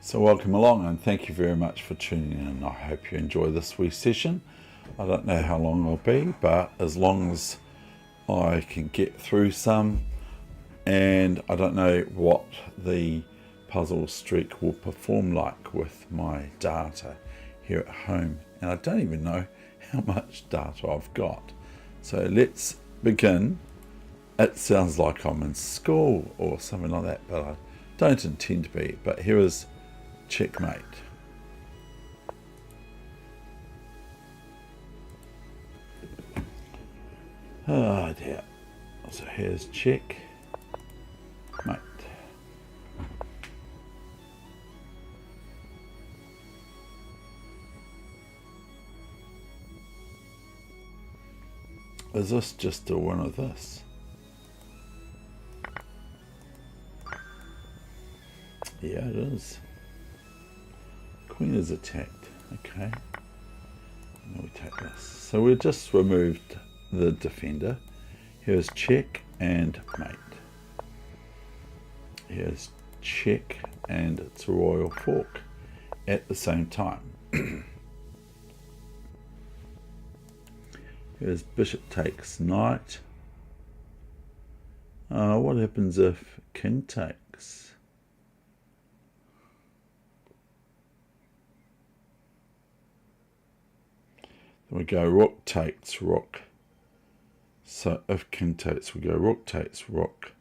So welcome along and thank you very much for tuning in. I hope you enjoy this wee session. I don't know how long I'll be, but as long as I can get through some, and I don't know what the puzzle streak will perform like with my data here at home, and I don't even know how much data I've got. So let's begin. It sounds like I'm in school or something like that, but I don't intend to be. But here is checkmate. Oh dear. So here's checkmate. Is this just a one of this? Yeah, it is. Queen is attacked. Okay. Now we take this. So we just removed the defender. Here's check and mate. Here's check and it's a royal fork at the same time. Here's bishop takes knight. What happens if king takes? Then we go rook takes rook. So if king takes, we go rook takes rook.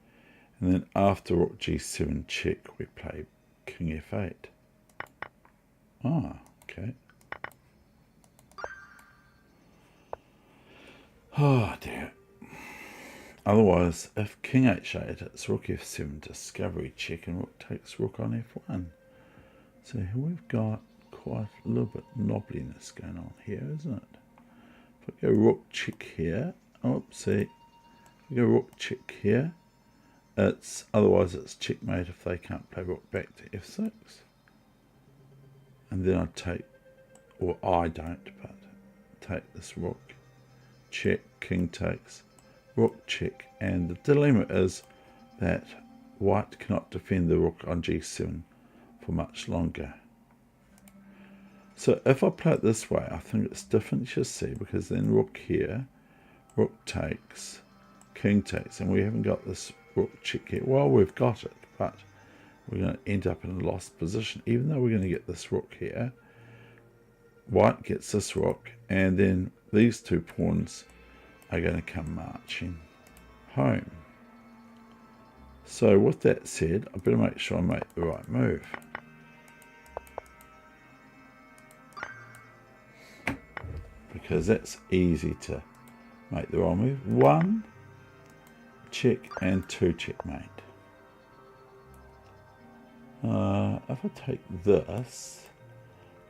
And then after rook g7 check, we play king f8. Ah, okay. Oh dear. Otherwise, if king h8, it's rook f7 discovery check and rook takes rook on f1. So we've got quite a little bit of knobbliness going on here, isn't it? If I go rook check here, oopsie, if I go rook check here, otherwise it's checkmate if they can't play rook back to f6. And then I take, or I don't, but take this rook, check, king takes, rook check, and the dilemma is that white cannot defend the rook on g7 for much longer. So if I play it this way, I think it's different, you see, because then rook here, rook takes, king takes, and we haven't got this rook check here. Well, we've got it, but we're going to end up in a lost position. Even though we're going to get this rook here, white gets this rook, and then these two pawns are going to come marching home. So with that said, I better make sure I make the right move. Because that's easy to make the wrong move. 1 check and 2 checkmate. If I take this,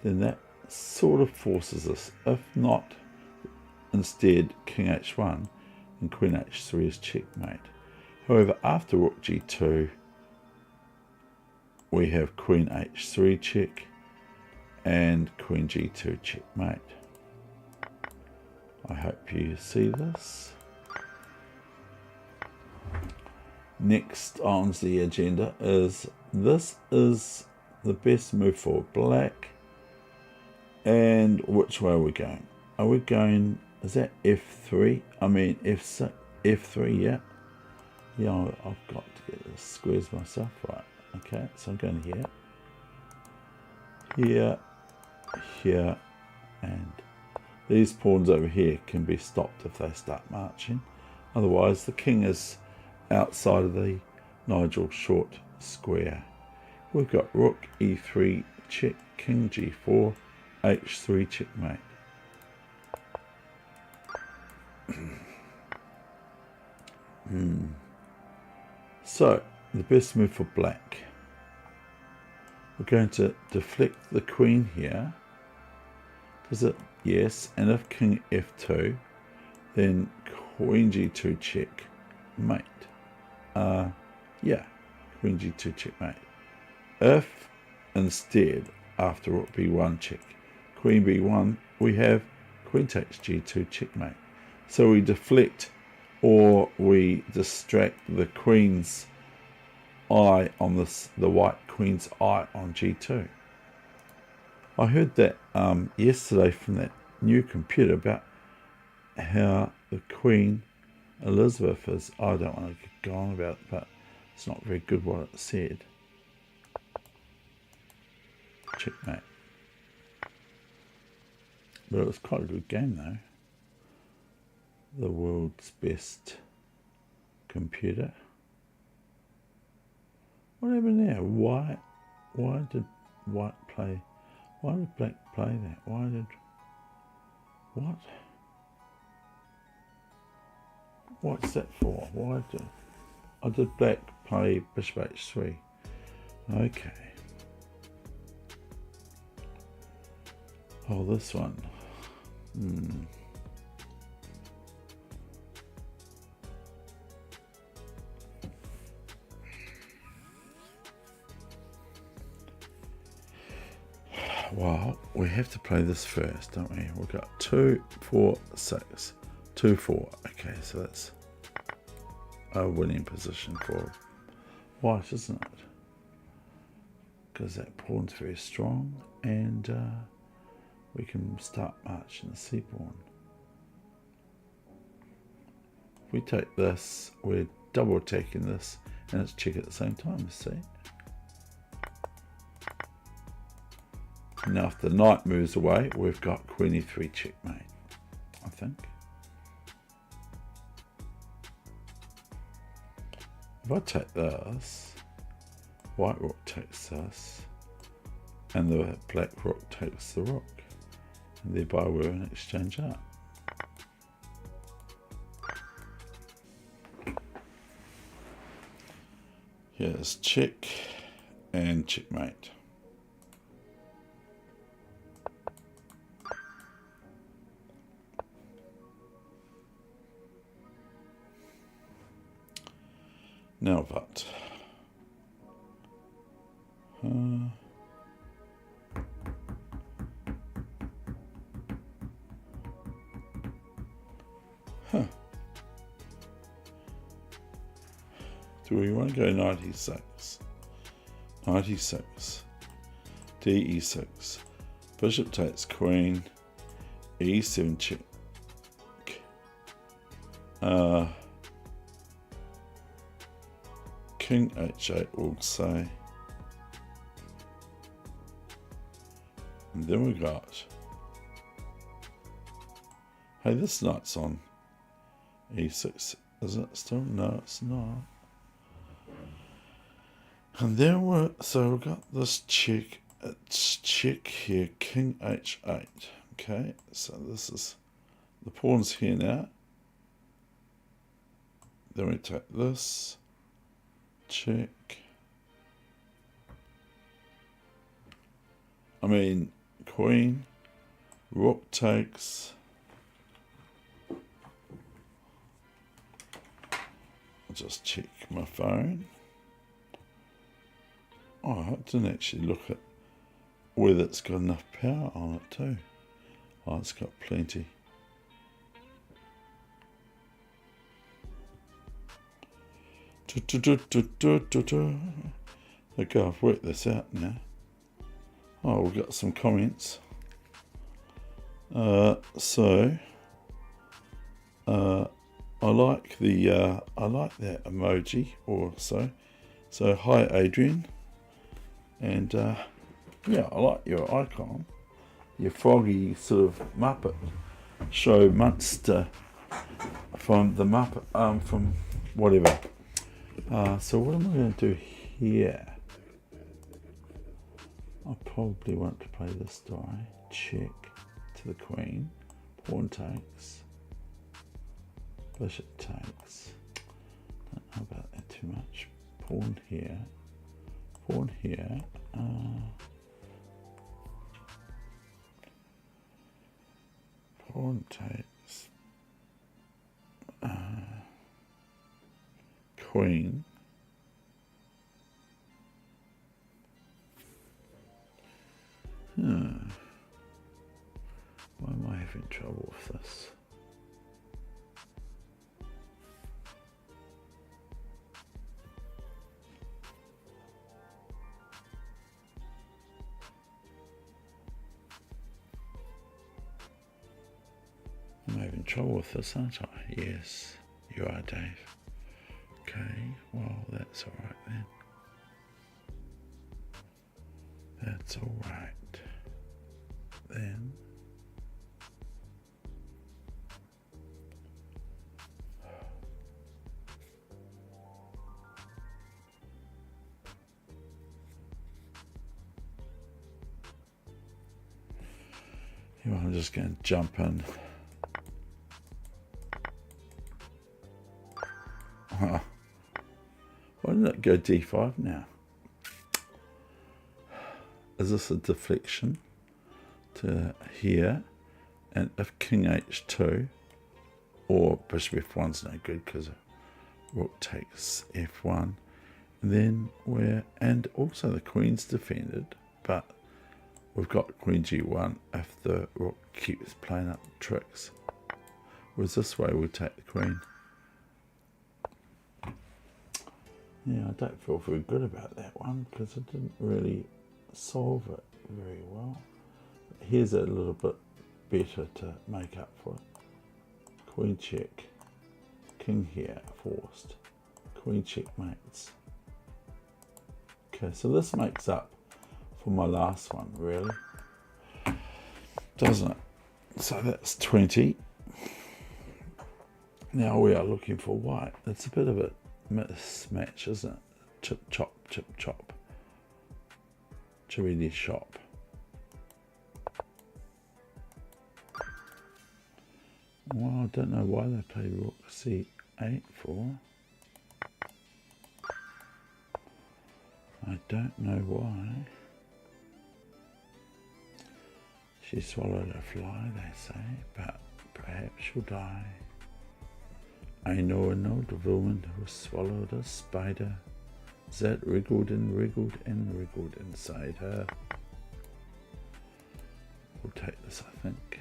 then that sort of forces us. If not, instead king h1 and queen h3 is checkmate. However, after rook g2, we have queen h3 check and queen g2 checkmate. I hope you see this. Next on the agenda is, this is the best move for black. And which way are we going? Are we going, is that f3? I mean f6, f3, yeah. Yeah, I've got to get this squares myself right. Okay, so I'm going here, here, here, and these pawns over here can be stopped if they start marching. Otherwise, the king is outside of the Nigel Short square. We've got rook e3 check, king g4, h3 checkmate. So, the best move for black. We're going to deflect the queen here. Does it? Yes. And if king f2, then queen g2 check, mate. Yeah, queen g2 checkmate. If instead, after rook b1 check, queen b1, we have queen takes g2 checkmate. So we deflect or we distract the queens eye on this, the white queen's eye on g2. I heard that yesterday from that new computer about how the Queen Elizabeth is. I don't want to go on about it, but it's not very good what it said. Checkmate. But it was quite a good game though. The world's best computer. What happened there? Why did white play? Why did black play that? Why did... What? What's that for? Why did black play bishop h3? Okay. Oh, this one. Well, we have to play this first, don't we? We've got 2, 4, 6. 2, 4. Okay, so that's a winning position for white, isn't it? Because that pawn's very strong, and we can start marching the c pawn. If we take this, we're double attacking this, and it's check at the same time, see? Now if the knight moves away, we've got queen e3 checkmate, I think. If I take this, white rook takes this, and the black rook takes the rook, and thereby we're in exchange up. Here's check and checkmate. Now what? Do we want to go 96? 96. D-E6. Bishop takes queen. E7 check. King h8 will say. And then we got. Hey, this knight's on e6. Is it still? No, it's not. And then we've got this check. It's check here, king h8. Okay, so this is, the pawn's here now. Then we take this, check. I mean, queen, rook takes. I'll just check my phone. Oh, I didn't actually look at whether it's got enough power on it too. Oh, it's got plenty. Okay, I've worked this out now. Oh, we've got some comments. I like that emoji or so. So hi Adrian, and yeah, I like your icon, your froggy sort of Muppet show monster from the Muppet, from whatever. So what am I going to do here? I probably want to play this die. Check to the queen. Pawn takes. Bishop takes. Don't know about that too much. Pawn here. Pawn here. Pawn takes. Queen. Why am I having trouble with this? having trouble with this, aren't I? Yes, you are, Dave. Okay, well, that's alright then. That's alright. Then. Yeah, I'm just going to jump in. Why didn't it go d5 now? Is this a deflection to here? And if king h2 or bishop f1's no good because rook takes f1, then and also the queen's defended, but we've got queen g1 if the rook keeps playing up tricks. Whereas this way we take the queen. Yeah, I don't feel very good about that one because I didn't really solve it very well. Here's a little bit better to make up for it. Queen check, king here, forced. Queen checkmates. Okay, so this makes up for my last one, really. Doesn't it? So that's 20. Now we are looking for white. It's a bit of a mismatch, isn't it? Chip, chop, chip, chop. Chiridi shop. Well, I don't know why they played rook c8 for. I don't know why. She swallowed a fly, they say, but perhaps she'll die. I know an old woman who swallowed a spider that wriggled and wriggled and wriggled inside her. We'll take this, I think.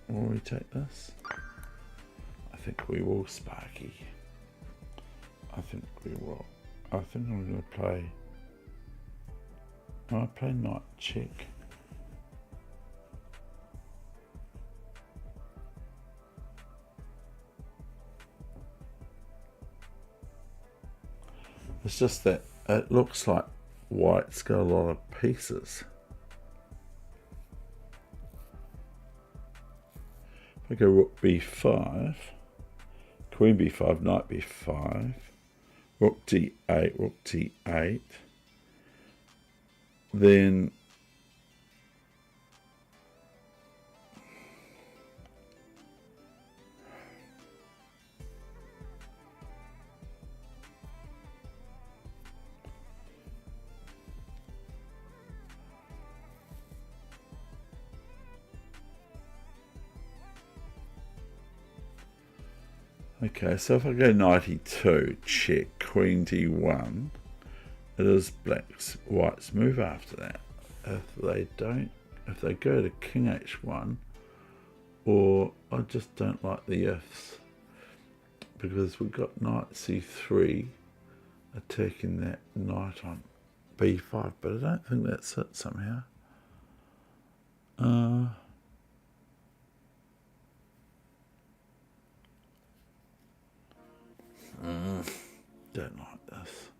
Will we take this? I think we will, Sparky. I think we will. I think I'm going to play... I play knight check. It's just that it looks like white's got a lot of pieces. If I go rook b5, queen b5, knight b5, rook d8, rook d8, then okay, so if I go knight e2, check, queen d1, it is white's move after that. If they don't, if they go to king h1, or I just don't like the ifs, because we've got knight c3 attacking that knight on b5, but I don't think that's it somehow. Don't like this.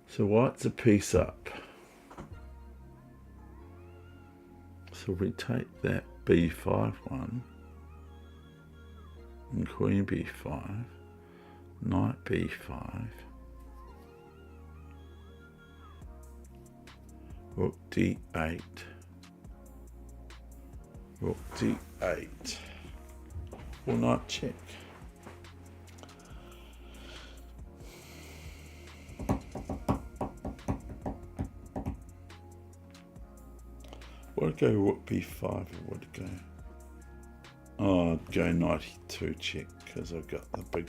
So white's a piece up. So we take that b5 one, and queen b5, knight b5, rook d8, rook d8, or knight check. Would it go rook b5 or would it go? Oh, I'd go knight e2 check because I've got the big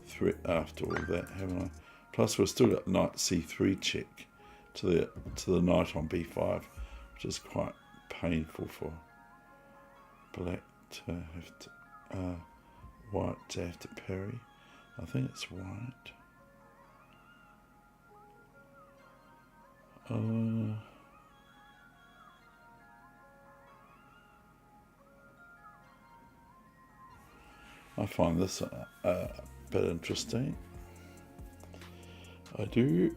threat after all that, haven't I? Plus, we've still got knight c3 check to the knight on b5, which is quite painful for black to have to white to have to parry. I think it's white. I find this a bit interesting. I do.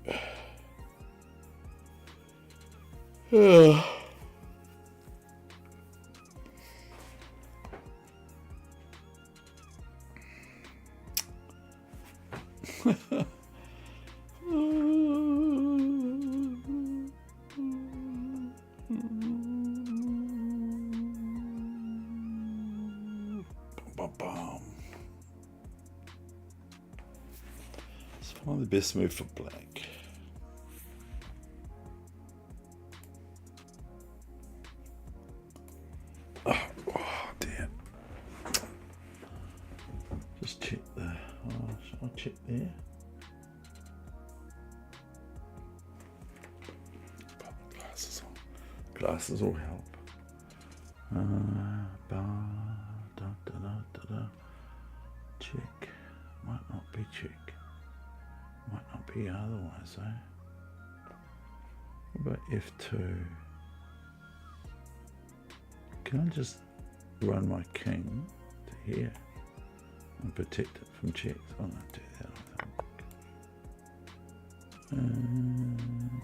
Let's find the best move for black. Oh dear. Just check there. I'll check there. Put the glasses on. Glasses will help. Check. Might not be check. Might not be otherwise, eh? What about F2? Can I just run my king to here and protect it from checks? I'll not do that, I think. And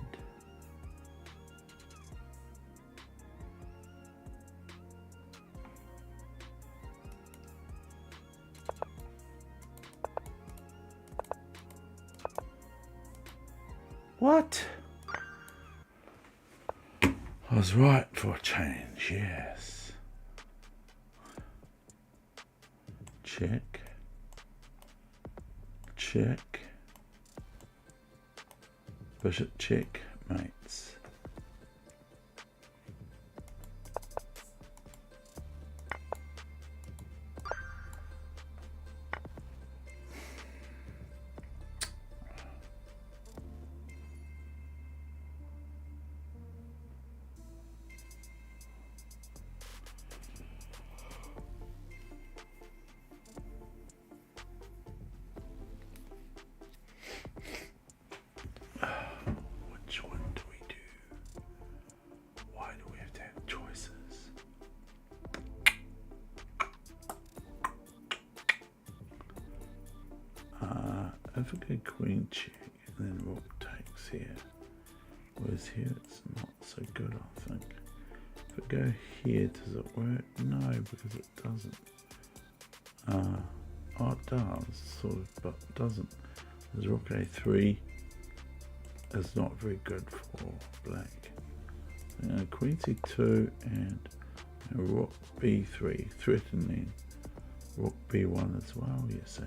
what? I was right for a change, yes. Check. Check. Bishop check, mates. Which one do we do? Why do we have to have choices? If we go queen check and then rook takes here, whereas here it's not so good, I think. If we go here, does it work? No, because it doesn't. Oh, it does, sort of, but it doesn't. There's rook a3 is not very good for black. Queen c2 and rook b3, threatening rook b1 as well, you see.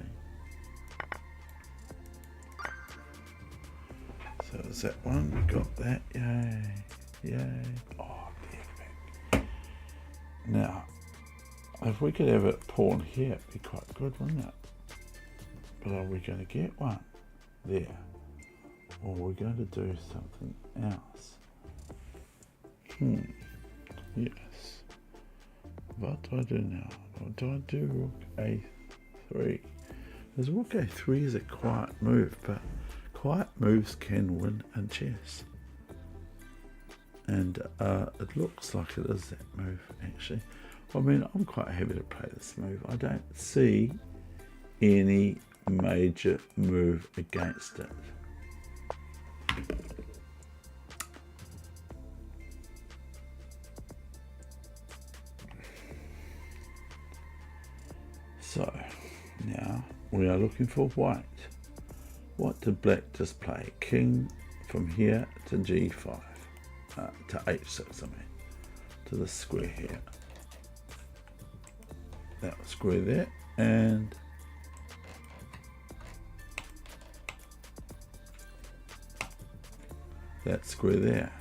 So is that one? We got that. Yay. Yay. Oh, perfect. Now, if we could have it pawn here, it'd be quite good, wouldn't it? But are we going to get one there? Or are we going to do something else? Yes. What do I do now? Do I do rook a3? Because rook a3 is a quiet move, but quiet moves can win in chess. And it looks like it is that move, actually. I mean, I'm quite happy to play this move. I don't see any major move against it. So now we are looking for white. What did black just play? King from here to g5, to h6, I mean, to the square here. That square there, and that square there.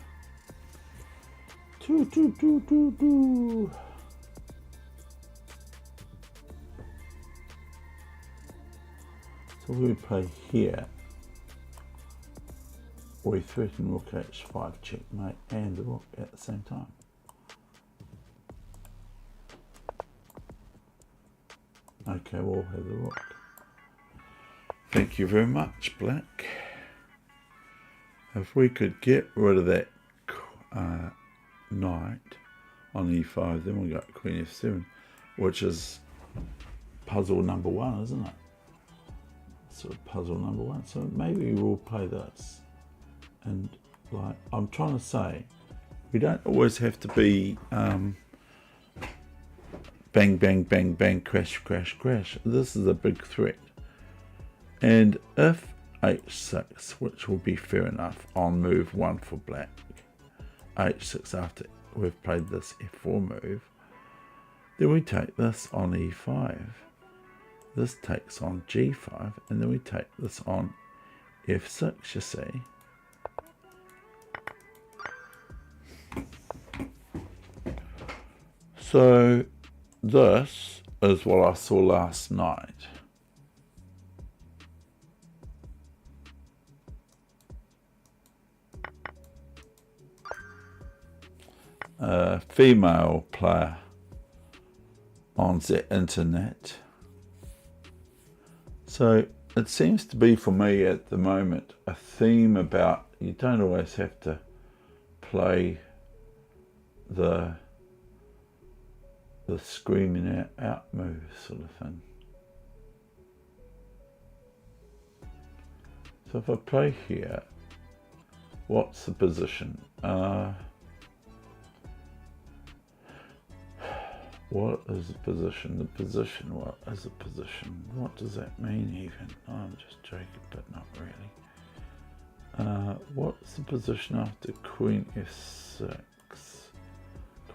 So we play here. We threaten rook h5 checkmate and the rook at the same time. Okay, we'll have the rook. Thank you very much, black. If we could get rid of that knight on e5, then we got queen f7, which is puzzle number one, isn't it? Sort of puzzle number one. So maybe we'll play this. And like I'm trying to say, we don't always have to be bang, bang, bang, bang, crash, crash, crash. This is a big threat. And if h6, which will be fair enough on move 1 for black, h6 after we've played this f4 move, then we take this on e5, this takes on g5, and then we take this on f6, you see. So this is what I saw last night. A female player on the internet. So it seems to be for me at the moment a theme about you don't always have to play the screaming out move sort of thing. So if I play here, what's the position? What is the position? The position, what is the position? What does that mean even? I'm just joking, but not really. What's the position after queen f6?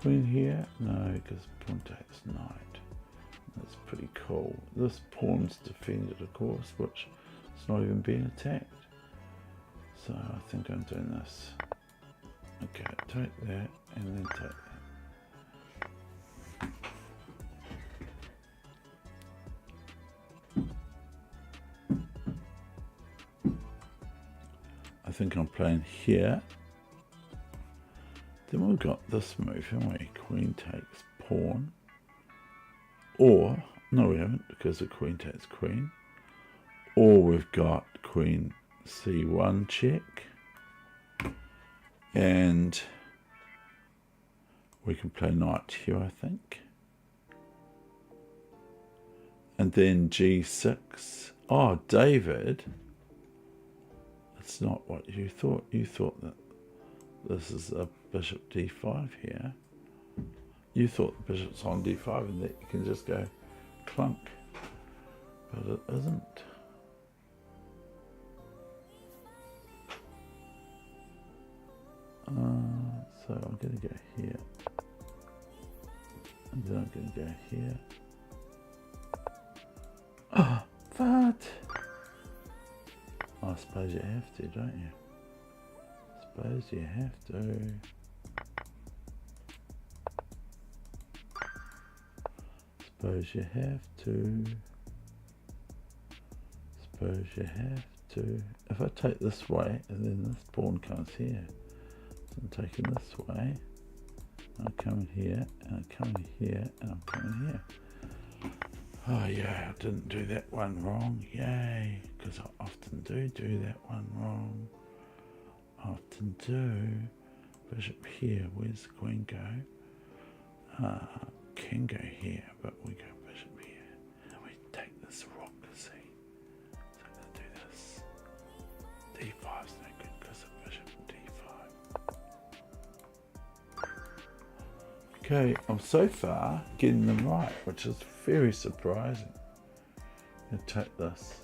Queen here? No, because pawn takes knight. That's pretty cool. This pawn's defended, of course, which is not even being attacked. So I think I'm doing this. Okay, take that and then take that. I think I'm playing here. Then we've got this move, haven't we? Queen takes pawn. Or, no we haven't, because the queen takes queen. Or we've got queen c1 check. And we can play knight here, I think. And then g6. Oh, David. That's not what you thought. You thought that this is a bishop d5 here. You thought the bishop's on d5 and that you can just go clunk. But it isn't. So I'm going to go here. And then I'm going to go here. Oh, what? I suppose you have to, don't you? Suppose you have to. Suppose you have to. Suppose you have to. If I take this way and then this pawn comes here, so I'm taking this way, I'm coming here, and I'm coming here, and I'm coming here. Oh yeah, I didn't do that one wrong, yay, because I often do that one wrong. Often do. Bishop here, where's the queen go? Can go here, but we go bishop here. And we take this rook, see? So I'm going to do this. d5's no good because of bishop d5. Okay, I'm so far getting them right, which is very surprising. I'm going to take this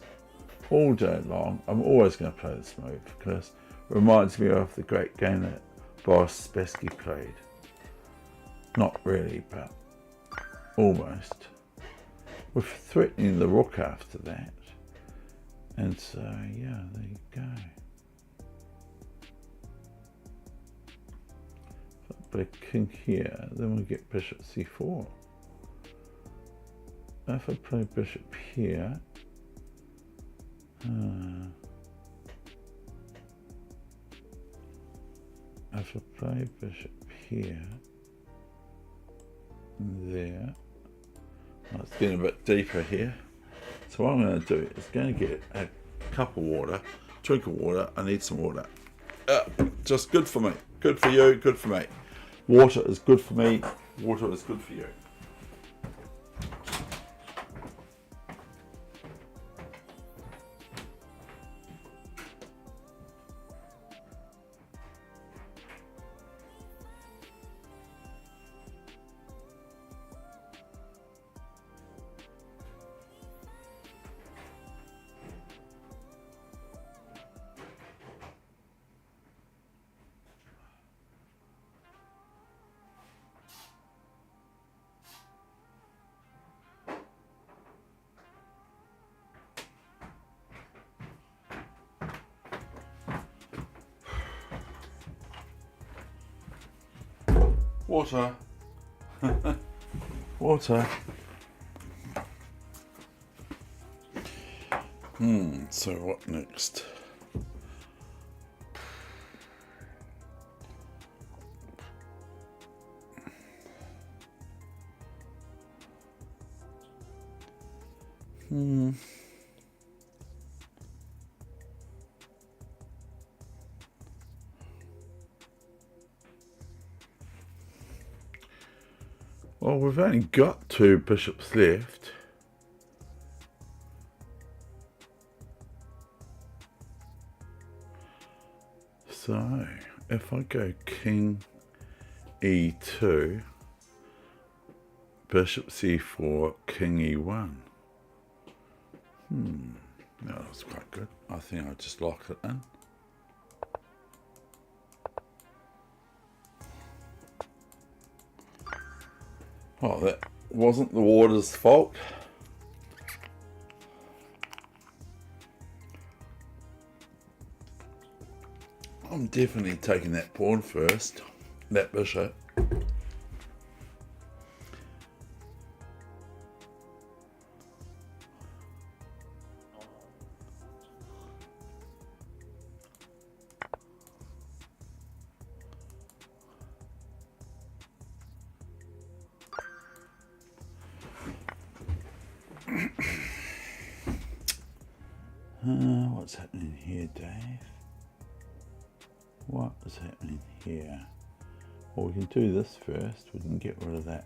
all day long. I'm always going to play this move because it reminds me of the great game that Boris Spassky played. Not really, but almost. With threatening the rook after that. And so, yeah, there you go. If I play king here, then we get bishop c4. If I play bishop here, if I play bishop here, there, well, it's getting a bit deeper here. So what I'm going to do is going to get a cup of water, drink of water. I need some water. Just good for me. Good for you, good for me. Water is good for me. Water is good for you. Water. Water. So what next? Well, we've only got 2 bishops left. So, if I go King E2, Bishop C4, King E1. That was quite good. I think I'll just lock it in. Oh, that wasn't the water's fault. I'm definitely taking that pawn first, that bishop. What's happening here, Dave? What is happening here? Well, we can do this first. We can get rid of that.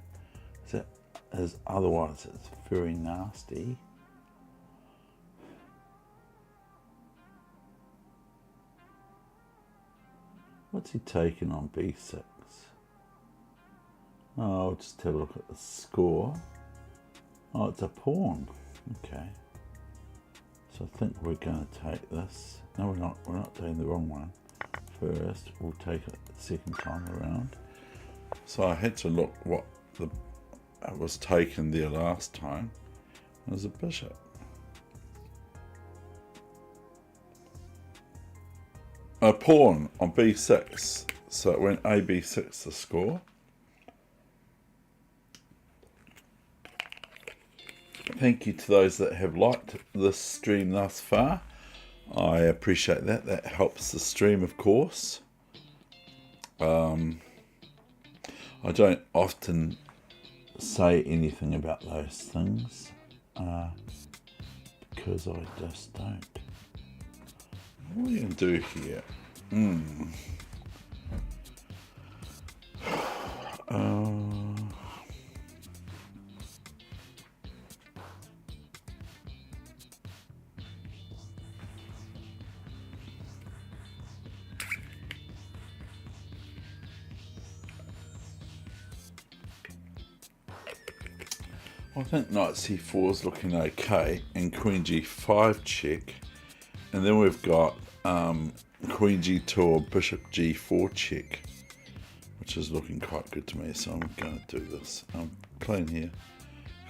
Otherwise it's very nasty. What's he taking on B6? Oh, I'll just have a look at the score. Oh, it's a pawn. Okay. So I think we're going to take this. No, we're not. We're not doing the wrong one. First, we'll take it the second time around. So I had to look what was taken there last time. It was a bishop. A pawn on B6. So it went AB6 to score. Thank you to those that have liked this stream thus far. I appreciate that. That helps the stream, of course. I don't often say anything about those things because I just don't. What are you going to do here? I think knight c4 is looking okay, and queen g5 check, and then we've got queen g2 or bishop g4 check, which is looking quite good to me. So I'm going to do this. I'm playing here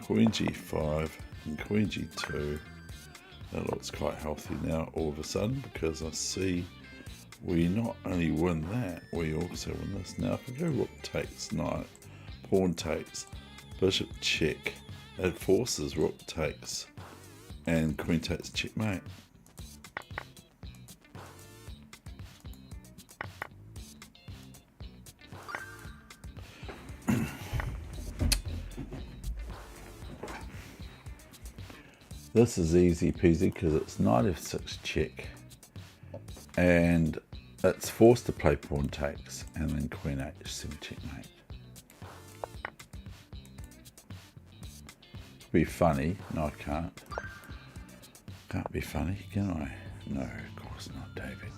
queen g5 and queen g2. That looks quite healthy now all of a sudden, because I see we not only win that, we also win this. Now if I go rook takes knight, pawn takes, bishop check, that forces rook takes and queen takes checkmate. This is easy peasy because it's knight f6 check, and it's forced to play pawn takes, and then queen h7 checkmate. Be funny. No, I can't. Can't be funny, can I? No, of course not, David.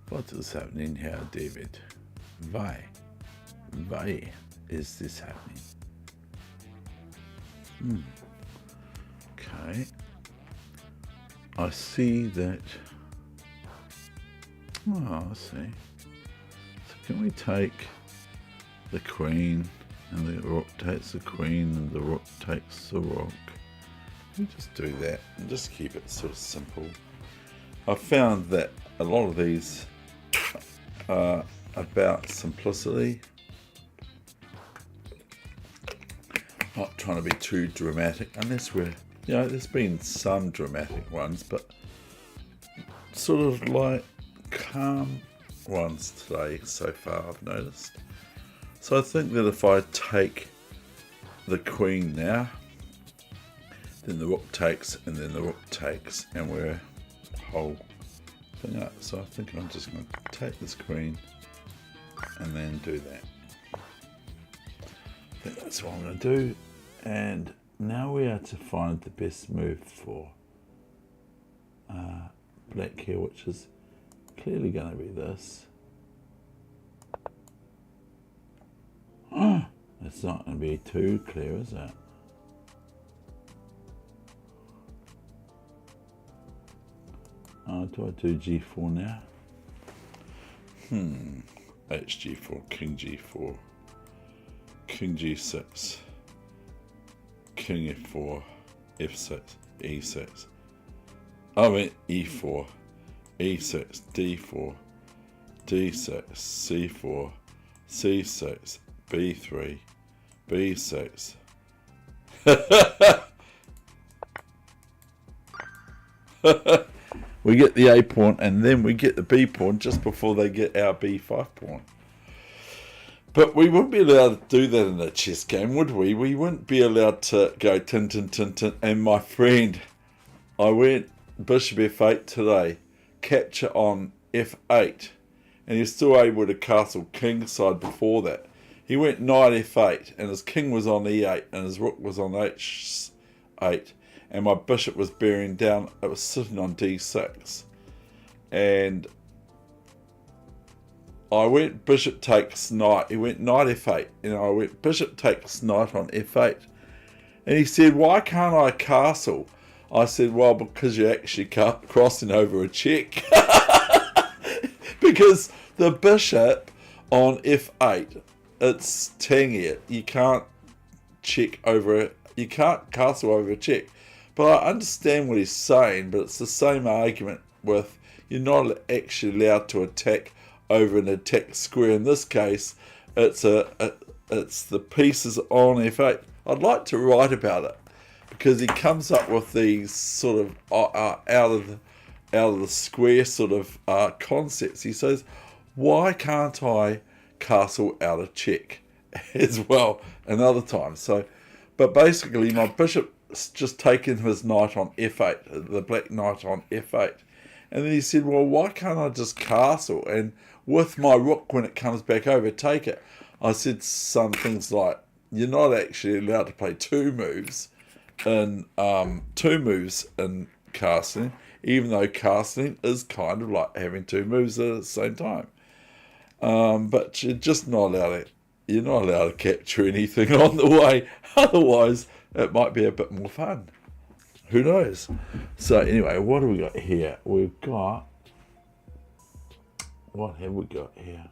What is happening here, David? Why? Why is this happening? Okay. I see that. Oh, I see. So can we take the queen and the rook takes the queen and the rook takes the rook? We just do that and just keep it sort of simple. I found that a lot of these are about simplicity. Not trying to be too dramatic, unless we're, you know, there's been some dramatic ones, but sort of like calm ones today so far, I've noticed. So I think that if I take the queen now, then the rook takes, and then the rook takes, and we're whole thing up. So I think I'm just going to take this queen and then do that. I think that's what I'm going to do. And now we are to find the best move for black here, which is clearly going to be this. It's not going to be too clear, is it? Do I do g4 now? Hg4, king g4, king g6, king f4, f6, e6. I went e4, e6, d4, d6, c4, c6, b3, b6. We get the A pawn and then we get the B pawn just before they get our B5 pawn. But we wouldn't be allowed to do that in a chess game, would we? We wouldn't be allowed to go tin, tin, tin, tin. And my friend, I went bishop f8 today, capture on f8, and he's still able to castle kingside before that. He went knight f8, and his king was on e8, and his rook was on h8. And my bishop was bearing down, it was sitting on d6. And I went bishop takes knight, he went knight f8, and I went bishop takes knight on f8. And he said, why can't I castle? I said, well, because you're actually crossing over a check. Because the bishop on f8, it's tangy it. You can't check over it, you can't castle over a check. But I understand what he's saying, but it's the same argument with you're not actually allowed to attack over an attack square. In this case, it's the pieces on f8. I'd like to write about it because he comes up with these sort of out of the square sort of concepts. He says, why can't I castle out of check as well another time? So, but basically my bishop just taken his knight on f8, the black knight on f8. And then he said, well, why can't I just castle and with my rook when it comes back over, take it? I said some things like, you're not actually allowed to play two moves in castling, even though castling is kind of like having two moves at the same time. But you're just not allowed you're not allowed to capture anything on the way, otherwise it might be a bit more fun. Who knows? So anyway, what do we got here? We've got... What have we got here?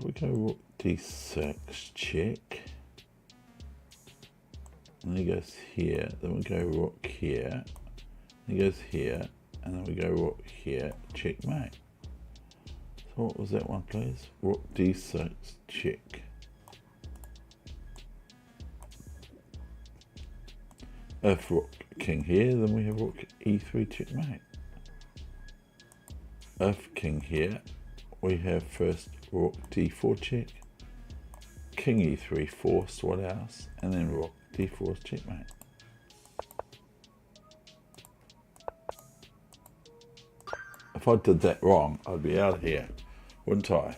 We go rook d6, check. And he goes here. Then we go rook here. He goes here. And then we go rook here, checkmate. So what was that one, please? Rook d6, check. If rook king here, then we have rook e3, checkmate. If king here, we have first rook d4 check, king e3 forced, what else, and then rook d4 is checkmate. If I did that wrong, I'd be out of here, wouldn't I?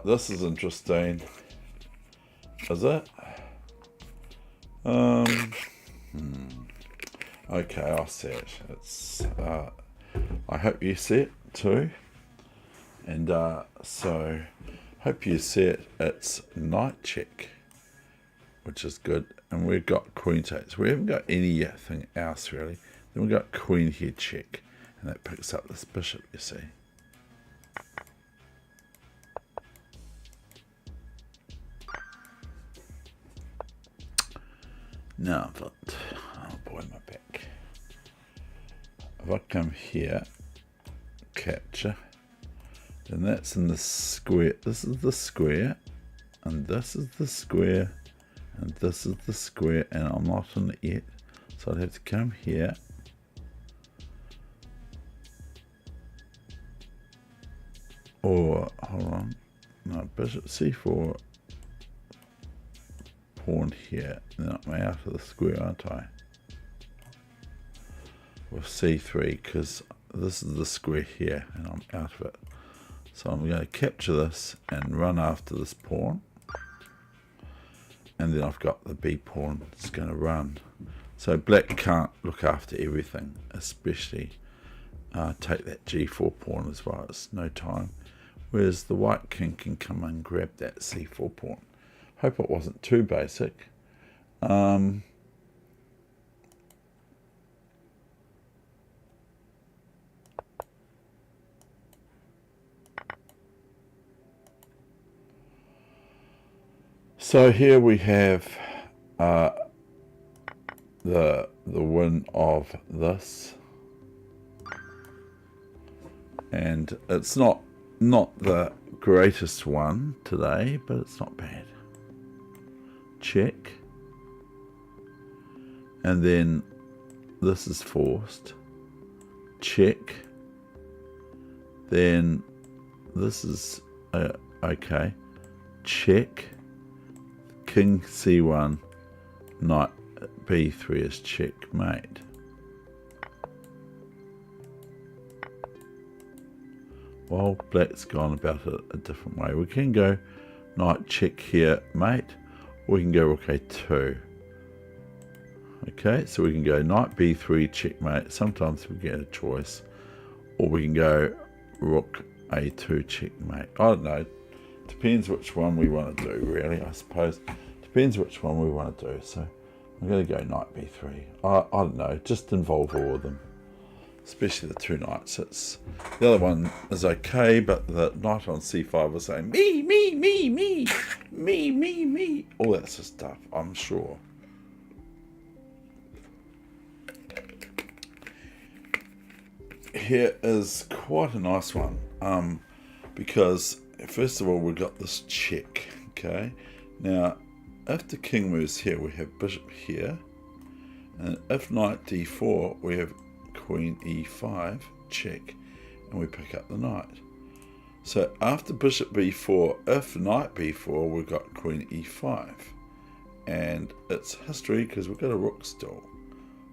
This is interesting. Is it? Okay, I'll see it. It's. I hope you see it too. And so, hope you see it. It's knight check, which is good. And we've got queen takes. We haven't got anything else really. Then we've got queen here check. And that picks up this bishop, you see. Now, but, oh boy, my back. If I come here, capture, then that's in the square. This is the square, and this is the square, and this is the square, and I'm not in it yet. So I'd have to come here. Or, hold on, no, bishop c4, pawn here, then I'm out of the square, aren't I? With c3, because this is the square here, and I'm out of it. So I'm going to capture this and run after this pawn. And then I've got the b pawn that's going to run. So black can't look after everything, especially take that g4 pawn as well. It's no time. Whereas the white king can come and grab that c4 pawn. Hope it wasn't too basic. So here we have the win of this, and it's not the greatest one today, but it's not bad. Check, and then this is forced. Check, then this is okay. Check, king c1, knight b3 is checkmate. Well, black's gone about it a different way. We can go knight check here, mate, or we can go rook a2. Okay, so we can go knight b3 checkmate. Sometimes we get a choice, or we can go rook a2 checkmate. I don't know. Depends which one we want to do, really, I suppose. Depends which one we want to do. So I'm going to go knight b3. I don't know. Just involve all of them, especially the two knights. The other one is okay, but the knight on c5 was saying me, me, me, me, me, me, me, all that sort of stuff, I'm sure. Here is quite a nice one, because first of all we've got this check. Okay, now if the king moves here, we have bishop here, and if knight d4, we have queen e5 check, and we pick up the knight. So after bishop b4, if knight b4, we've got queen e5, and it's history because we've got a rook still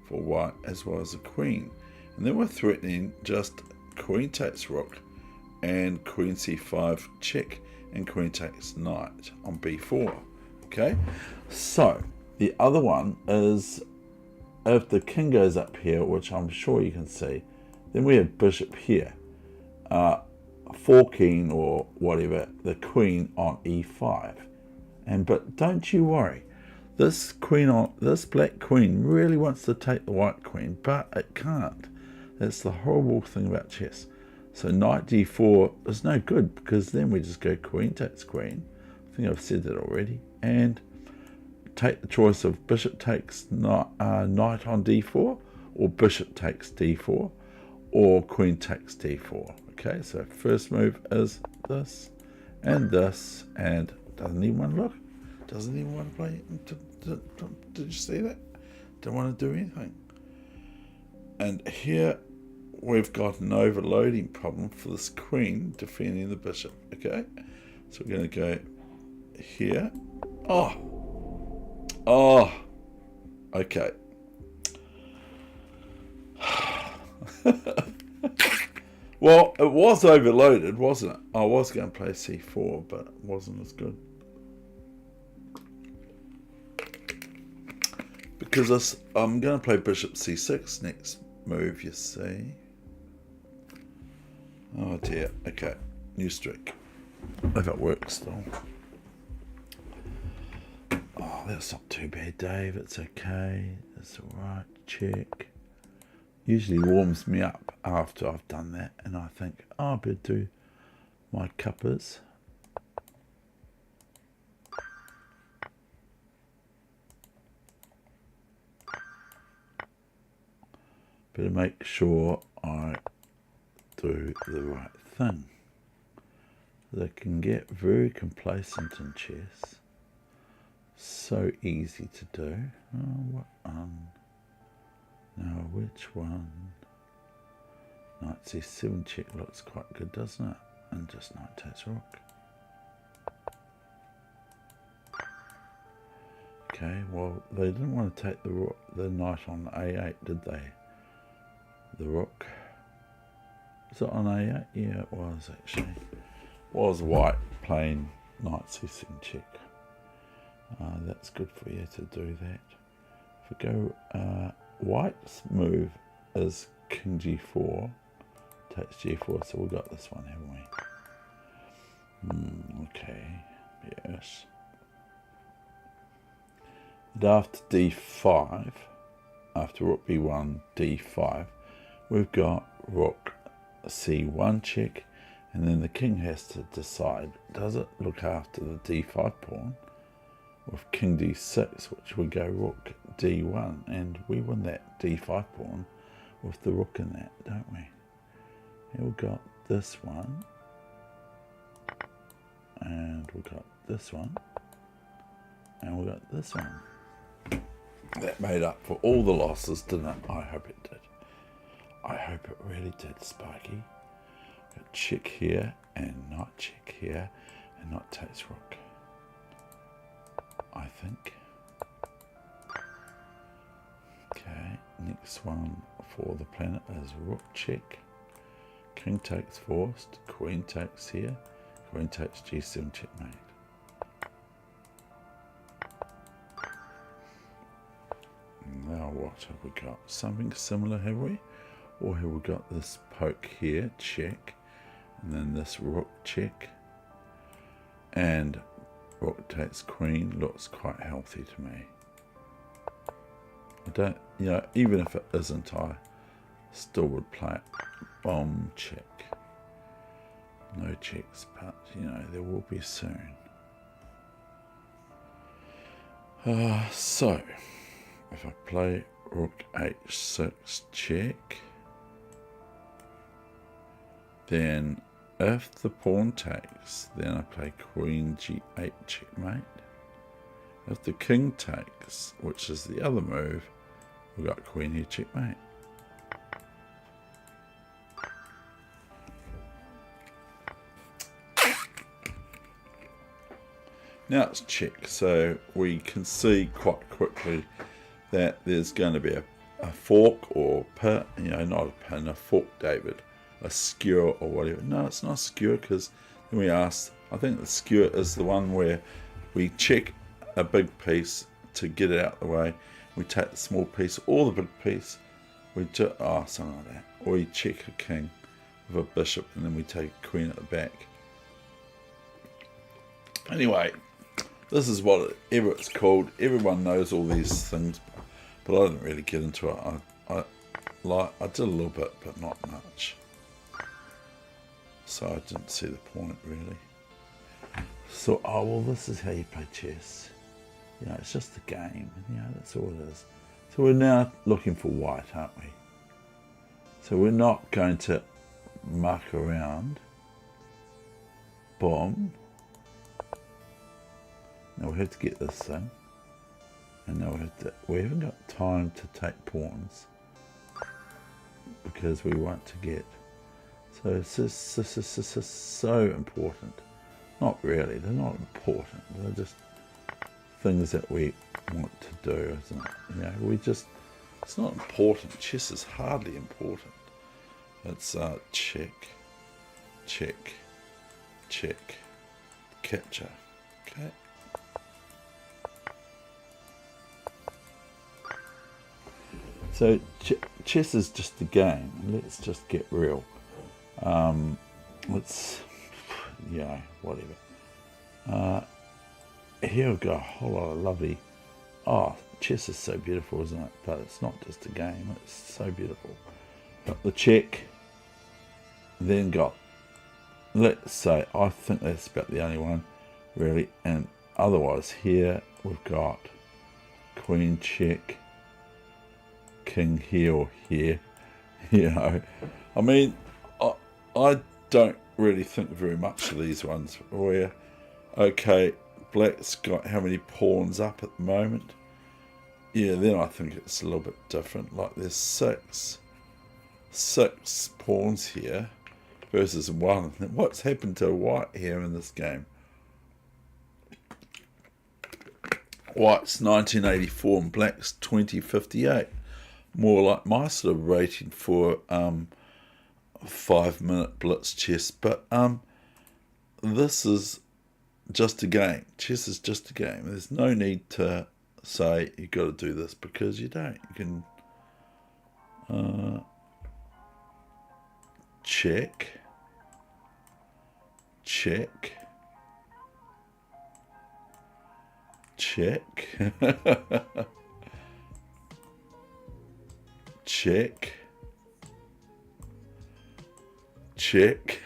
for white as well as a queen. And then we're threatening just queen takes rook and queen c5 check and queen takes knight on b4. Okay, so the other one is if the king goes up here, which I'm sure you can see, then we have bishop here, forking or whatever the queen on e5. But don't you worry, this black queen really wants to take the white queen, but it can't. That's the horrible thing about chess. So knight d4 is no good, because then we just go queen takes queen. I think I've said that already. And take the choice of bishop takes knight on d4, or bishop takes d4, or queen takes d4. Okay, so first move is this, and doesn't even want to look. Doesn't even want to play. Did you see that? Don't want to do anything. And here we've got an overloading problem for this queen defending the bishop. Okay, so we're going to go here. Oh, okay. Well, it was overloaded, wasn't it? I was going to play c4, but it wasn't as good. Because I'm going to play bishop c6 next move, you see. Oh dear. Okay, new streak. If it works though. Oh, that's not too bad, Dave. It's okay. It's alright. Check. Usually warms me up after I've done that, and I think, oh, I better do my cuppers. Better make sure I do the right thing. They can get very complacent in chess. So easy to do. Oh, what now which one? Knight c7 check looks quite good, doesn't it? And just knight takes rook. Okay, well they didn't want to take the knight on a8, did they? The rook. Is it on a8? Yeah, it was actually. Was white playing knight c7 check. That's good for you to do that. If we go, white's move is king g4, takes g4, so we got this one, haven't we? Okay, yes. And after d5, after rook b1, d5, we've got rook c1 check, and then the king has to decide, does it look after the d5 pawn with king d6, which we go rook d1, and we win that d5 pawn with the rook in that, don't we? Here we've got this one, and we've got this one, and we've got this one. That made up for all the losses, didn't it? I hope it did. I hope it really did, Sparky. Got check here, and knight check here, and knight takes rook, I think. Okay, next one for the planet is rook check. King takes forced, queen takes here, queen takes g7 checkmate. Now what have we got? Something similar, have we? Or have we got this poke here, check, and then this rook check, and rook takes queen looks quite healthy to me. I don't, you know, even if it isn't, I still would play it. Bomb check. No checks, but you know, there will be soon. So, if I play rook h6 check, then if the pawn takes, then I play queen g8 checkmate. If the king takes, which is the other move, we've got queen here checkmate. Now it's check, so we can see quite quickly that there's going to be a fork or pin, you know, not a pin, a fork, David, a skewer or whatever. No, it's not a skewer, because then we asked, I think the skewer is the one where we check a big piece to get it out of the way. We take the small piece or the big piece, we do, something like that. Or we check a king with a bishop, and then we take a queen at the back. Anyway, this is whatever it's called. Everyone knows all these things, but I didn't really get into it. I did a little bit, but not much. So I didn't see the point really. So, oh well, this is how you play chess. You know, it's just a game. You know, that's all it is. So we're now looking for white, aren't we? So we're not going to muck around. Bomb. Now we have to get this thing, and now we haven't got time to take pawns. because we want to get. So it's just so important. Not really, they're not important. They're just things that we want to do, isn't it? You know, it's not important. Chess is hardly important. It's check, check, check, capture. Okay. So chess is just a game. Let's just get real. Let's, yeah, whatever. Here we go, a whole lot of lovely. Oh, chess is so beautiful, isn't it? But it's not just a game. It's so beautiful. Got the check. Then got, let's say, I think that's about the only one, really. And otherwise, here we've got queen check, king here or here. You know, I mean, I don't really think very much of these ones where, okay, black's got how many pawns up at the moment? Yeah, then I think it's a little bit different. Like there's six pawns here versus one. What's happened to white here in this game? White's 1984 and black's 2058. More like my sort of rating for 5-minute blitz chess. But this is just a game. Chess is just a game. There's no need to say you got to do this because you don't. You can check, check, check, check, check.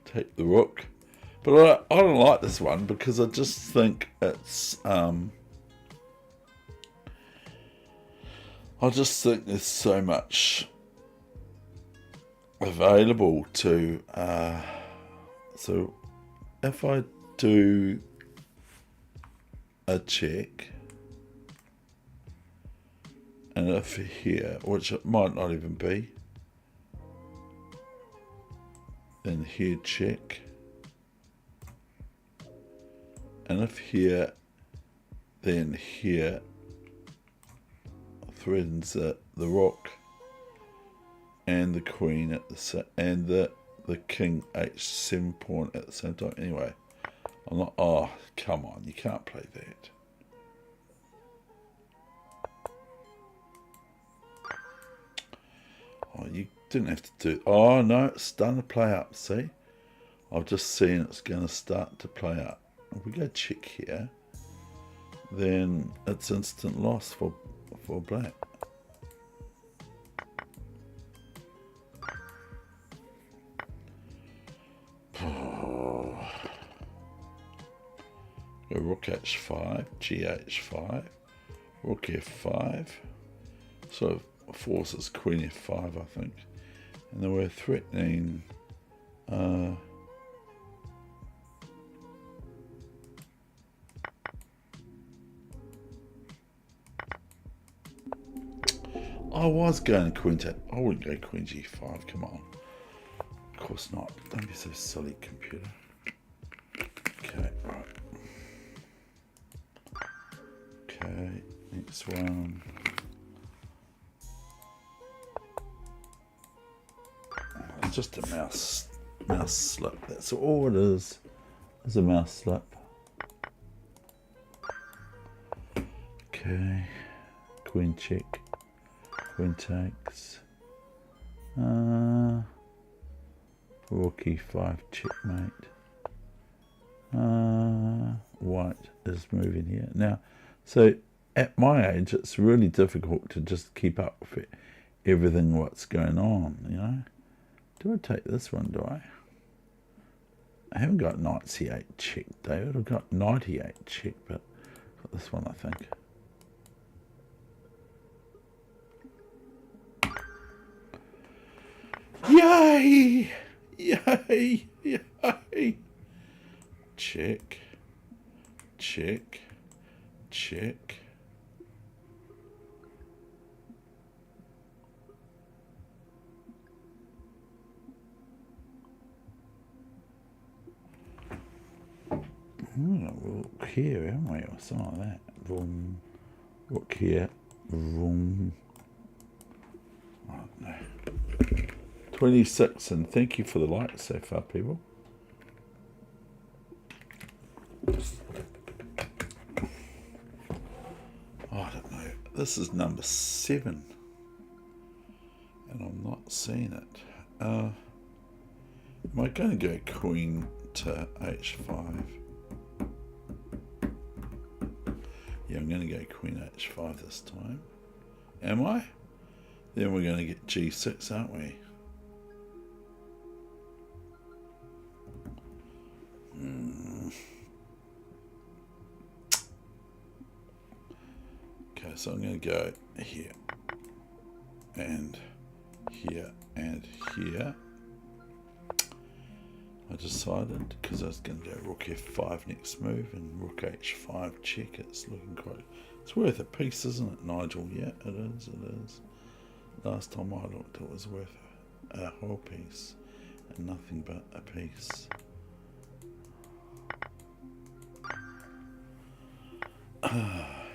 Take the rook. But I don't like this one because I just think it's I just think there's so much available to so if I do a check and if here, which it might not even be, then here check, and if here, then here threatens the rook and the queen at the and the king h7 pawn at the same time. Anyway, I'm not. Oh, come on! You can't play that. Oh, you didn't have to do. Oh no, it's starting to play up. See, I've just seen it's going to start to play up. If we go check here, then it's instant loss for black. Go rook h5, gh5, rook f5. Sort of forces queen f5, I think. And then we're threatening I was going queen to. I wouldn't go queen g5. Come on. Of course not. Don't be so silly, computer. Okay, right. Okay, next one. It's just a mouse slip. That's all it is. It's a mouse slip. Okay, queen check. Queen takes. Rook e5 checkmate. White is moving here. Now, so at my age, it's really difficult to just keep up with everything what's going on, you know. Do I take this one, do I? I haven't got knight c8 check, David. I've got knight e8 check, but I've got this one, I think. Yay! Yay! Yay! Check. Check. Check. here, haven't we? Or something like that. Vroom. Rook here. Vroom. I don't know. 26, and thank you for the likes so far, people. I don't know. This is number 7, and I'm not seeing it. Am I going to go queen to h5? Yeah, I'm going to go queen h5 this time. Am I? Then we're going to get g6, aren't we? Okay, so I'm going to go here and here and here. I decided, because I was going to go rook f5 next move and rook h5 check. It's looking quite... It's worth a piece, isn't it, Nigel? Yeah, it is, it is. Last time I looked, it was worth a whole piece and nothing but a piece.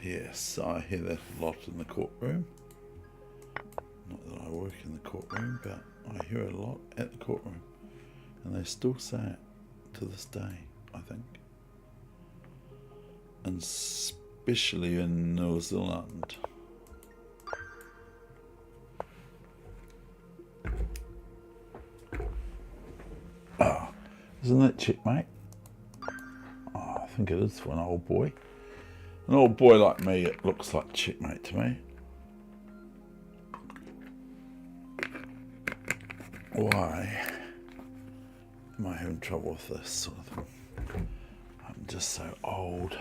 Yes, I hear that a lot in the courtroom. Not that I work in the courtroom, but I hear it a lot at the courtroom. And they still say it to this day, I think. And especially in New Zealand. Oh, isn't that checkmate? Oh, I think it is for an old boy. An old boy like me, it looks like checkmate to me. Why am I having trouble with this sort of thing? I'm just so old.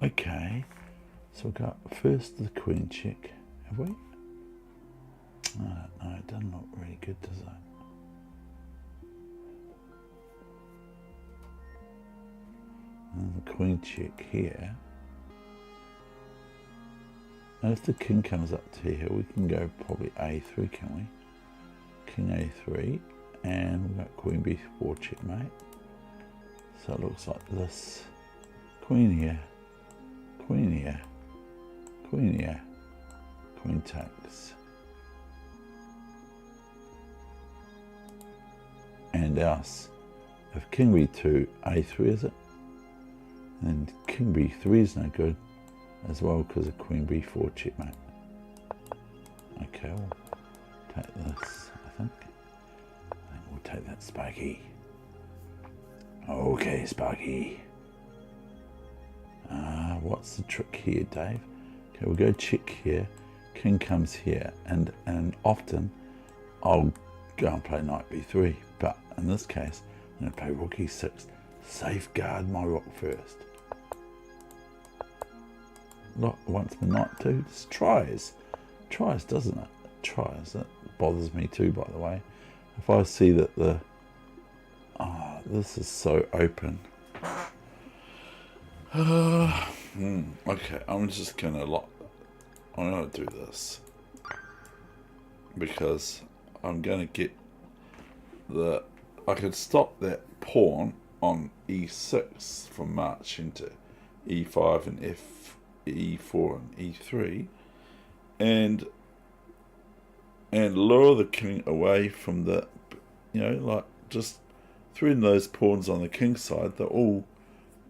Okay, so we got first the queen check, have we? I don't know, it doesn't look really good, does it? And the queen check here. And if the king comes up to here, we can go probably a3, can we? King a3, and we've got queen b4 checkmate. So it looks like this. Queen here, queen here, queen here, queen takes. And us. If king b2, a3 is it? And king b3 is no good as well because of queen b4 checkmate. Okay, we'll take this, I think. And we'll take that Sparky. Okay, Sparky. What's the trick here, Dave? Okay, we'll go check here. King comes here, and often I'll go and play knight b3. But in this case, I'm going to play rook e6. Safeguard my rook first. Not once my knight too. Just tries, doesn't it? Tries. That bothers me too, by the way. If I see that the this is so open. Okay, I'm just gonna do this because I'm gonna get I could stop that pawn on e6 from marching to e5 and e4 and e3, and lure the king away from the, like just threading those pawns on the king side. They're all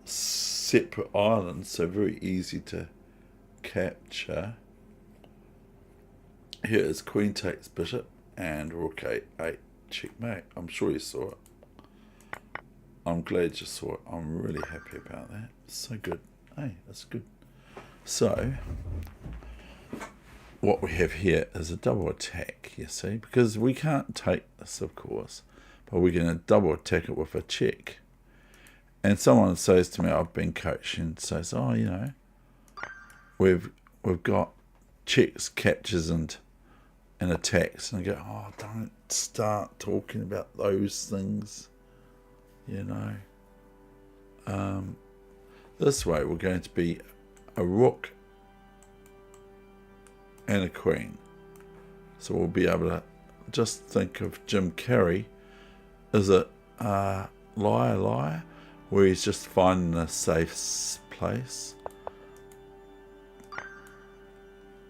separate islands, so very easy to capture. Here is queen takes bishop and rook a8 checkmate. I'm sure you saw it. I'm glad you saw it. I'm really happy about that. So good. Hey, that's good. So what we have here is a double attack, you see, because we can't take this, of course, but we're going to double attack it with a check. And someone says to me, I've been coaching, says, oh, we've got checks, captures, and attacks. And I go, oh, don't start talking about those things, This way we're going to be a rook and a queen. So we'll be able to just think of Jim Carrey. Is it liar, liar? where he's just finding a safe place.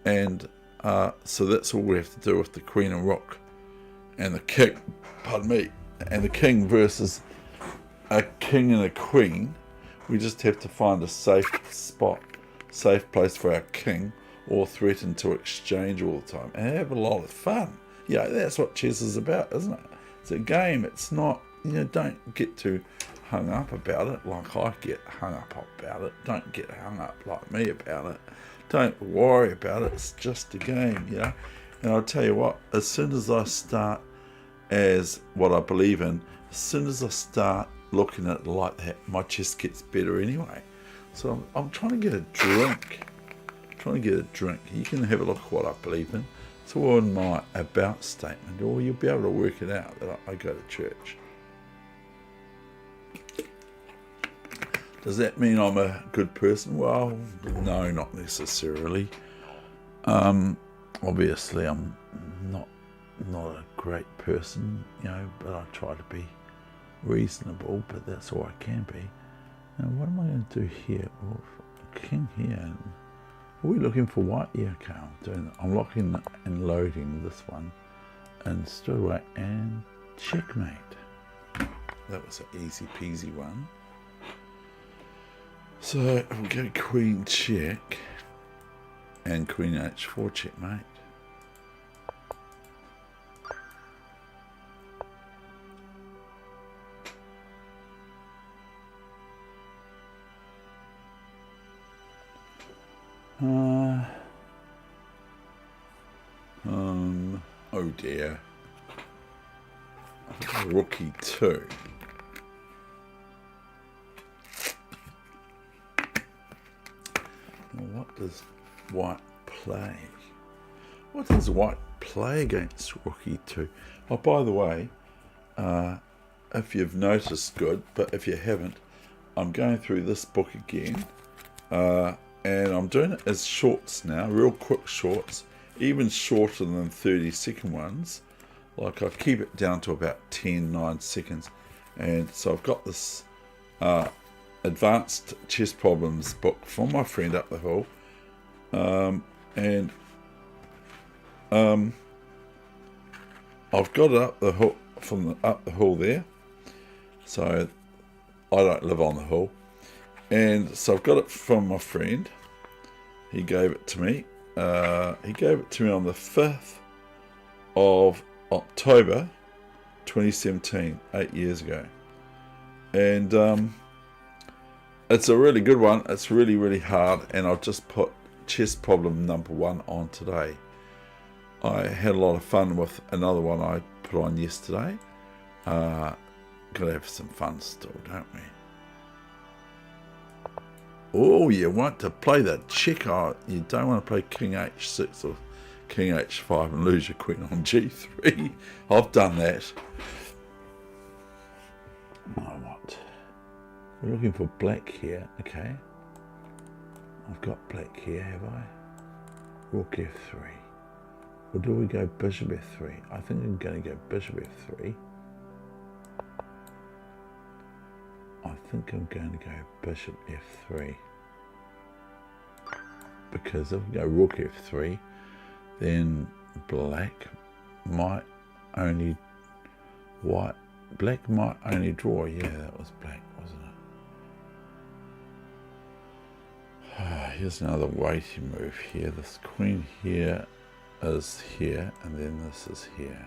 And so that's all we have to do with the queen and rook. And the king, pardon me, and the king versus a king and a queen. We just have to find a safe spot, safe place for our king, or threaten to exchange all the time, and have a lot of fun. Yeah, that's what chess is about, isn't it? It's a game. It's not, don't get too hung up about it like I get hung up about it. Don't get hung up like me about it. Don't worry about it. It's just a game, And I'll tell you what, as soon as I start as what I believe in, as soon as I start looking at it like that, my chest gets better anyway. So I'm trying to get a drink. You can have a look at what I believe in. It's all in my about statement, or you'll be able to work it out that I go to church. Does that mean I'm a good person? Well, no, not necessarily. Obviously, I'm not a great person, but I try to be reasonable, but that's all I can be. Now, what am I going to do here? Well, king here. Are we looking for white? Yeah, okay, I'm locking and loading this one, and straight away, and checkmate. That was an easy peasy one. So we'll go queen check and queen h4 checkmate. Oh dear. Rook e2. What does white play? What does white play against rook e2? Oh, by the way, if you've noticed, good, but if you haven't, I'm going through this book again, and I'm doing it as shorts now, real quick shorts, even shorter than 30-second ones. Like, I keep it down to about 9 seconds. And so I've got this Advanced Chess Problems book from my friend up the hill. I've got it up the hill, up the hill there. So I don't live on the hill. And so I've got it from my friend. He gave it to me. He gave it to me on the 5th of October 2017, 8 years ago. And it's a really good one. It's really, really hard. And I've just put chess problem number 1 on today. I had a lot of fun with another one I put on yesterday. Gotta have some fun still, don't we? Oh, you want to play the check. Oh, you don't want to play king h6 or king h5 and lose your queen on g3. I've done that. Oh, what? We're looking for black here. Okay. I've got black here, have I? Rook f3. Or do we go bishop f3? I think I'm going to go bishop f3. I think I'm going to go bishop f3. Because if we go rook f3, then black might only draw. Yeah, that was black, wasn't it? Here's another weighty move here. This queen here is here, and then this is here.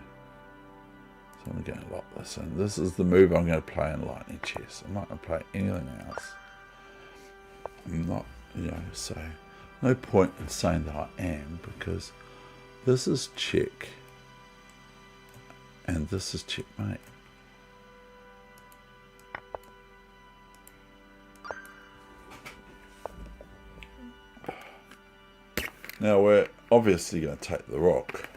So I'm going to lock this in. This is the move I'm going to play in Lightning Chess. I'm not going to play anything else. I'm not, so no point in saying that I am, because this is check and this is checkmate. Now we're obviously going to take the rook,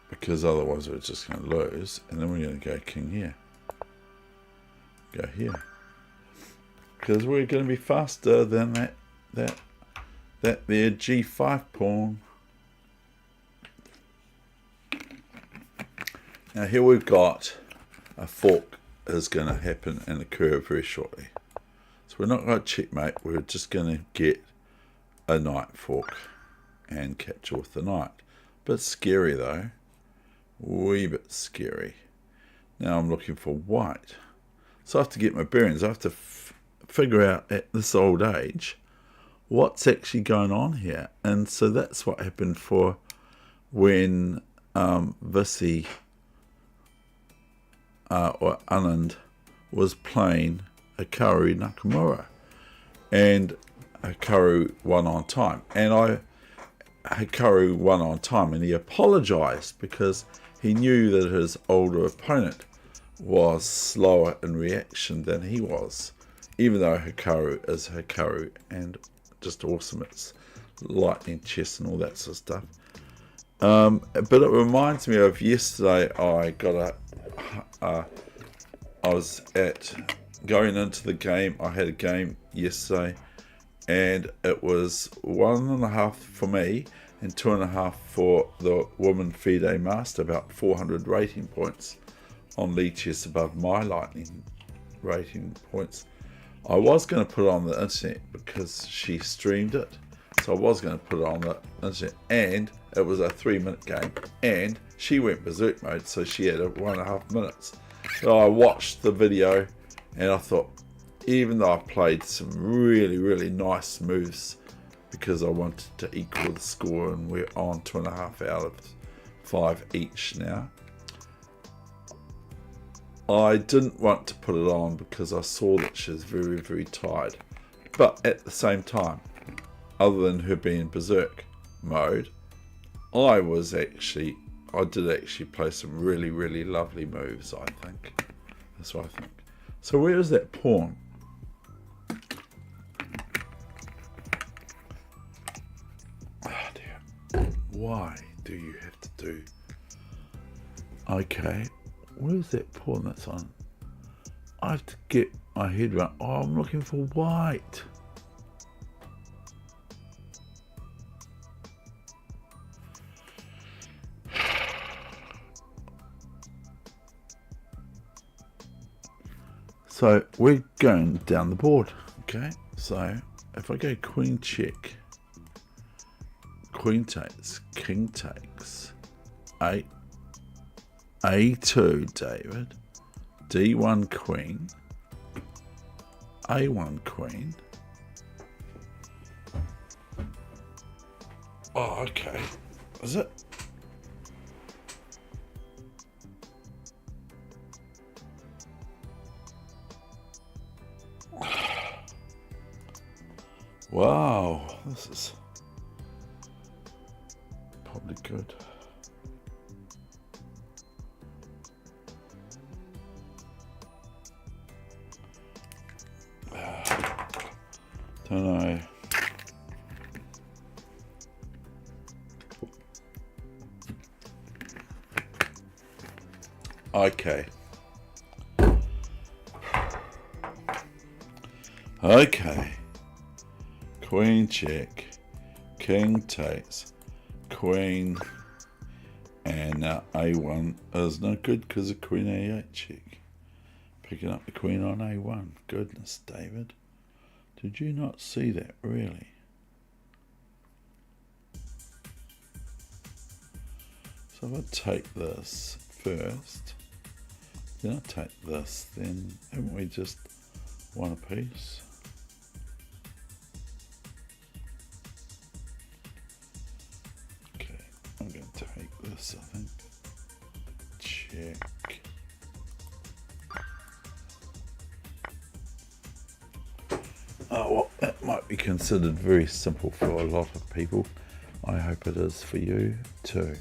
because otherwise we're just going to lose, and then we're going to go king here. Go here. Because we're going to be faster than that there g5 pawn. Now here we've got a fork is going to happen and occur very shortly. So we're not going to checkmate, we're just going to get a knight fork and capture with the knight. Bit scary though, wee bit scary. Now I'm looking for white. So I have to get my bearings, I have to figure out at this old age what's actually going on here. And so that's what happened for when Visi or Anand was playing Hikaru Nakamura, and Hikaru won on time, and Hikaru won on time, and he apologized because he knew that his older opponent was slower in reaction than he was, even though Hikaru is Hikaru and just awesome. It's lightning chess and all that sort of stuff. But it reminds me of yesterday. I was going into the game. I had a game yesterday, and it was 1.5 for me and 2.5 for the woman FIDE master, about 400 rating points on Lichess above my lightning rating points. I was going to put it on the internet because she streamed it, so I was going to put it on the internet, and it was a 3-minute game, and she went berserk mode, so she had 1.5 minutes. So I watched the video, and I thought, even though I played some really, really nice moves because I wanted to equal the score, and we're on 2.5 out of 5 each now, I didn't want to put it on because I saw that she was very, very tired. But at the same time, other than her being berserk mode, I did actually play some really, really lovely moves, I think. That's what I think. So where is that pawn? Oh dear. Why do you have to do... Okay, where's that pawn that's on? I have to get my head around. Oh, I'm looking for white. So we're going down the board, okay? So if I go queen check, queen takes, king takes, A2, David, D1 queen, A1 queen. Oh, okay. Is it? Wow, this is probably good. Don't know. Okay. Okay. Queen check, king takes, queen, and now A1 is no good because of queen A8 check. Picking up the queen on A1. Goodness, David. Did you not see that, really? So if I take this first, then I take this, then haven't we just won a piece? I'm going to take this, I think. Check. Oh, well, that might be considered very simple for a lot of people. I hope it is for you too,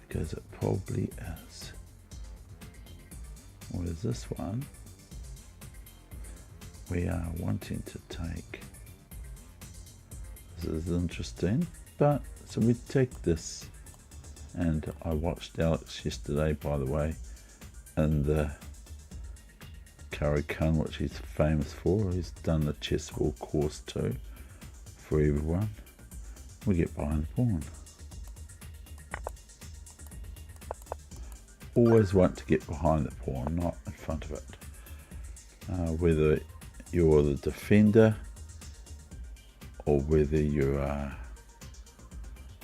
because it probably is. What is this one? We are wanting to take. This is interesting, but so we take this, and I watched Alex yesterday, by the way, in the Caro-Kann, which he's famous for. He's done the chessable course too for everyone. We get behind the pawn. always want to get behind the pawn, not in front of it. Whether you're the defender or whether you're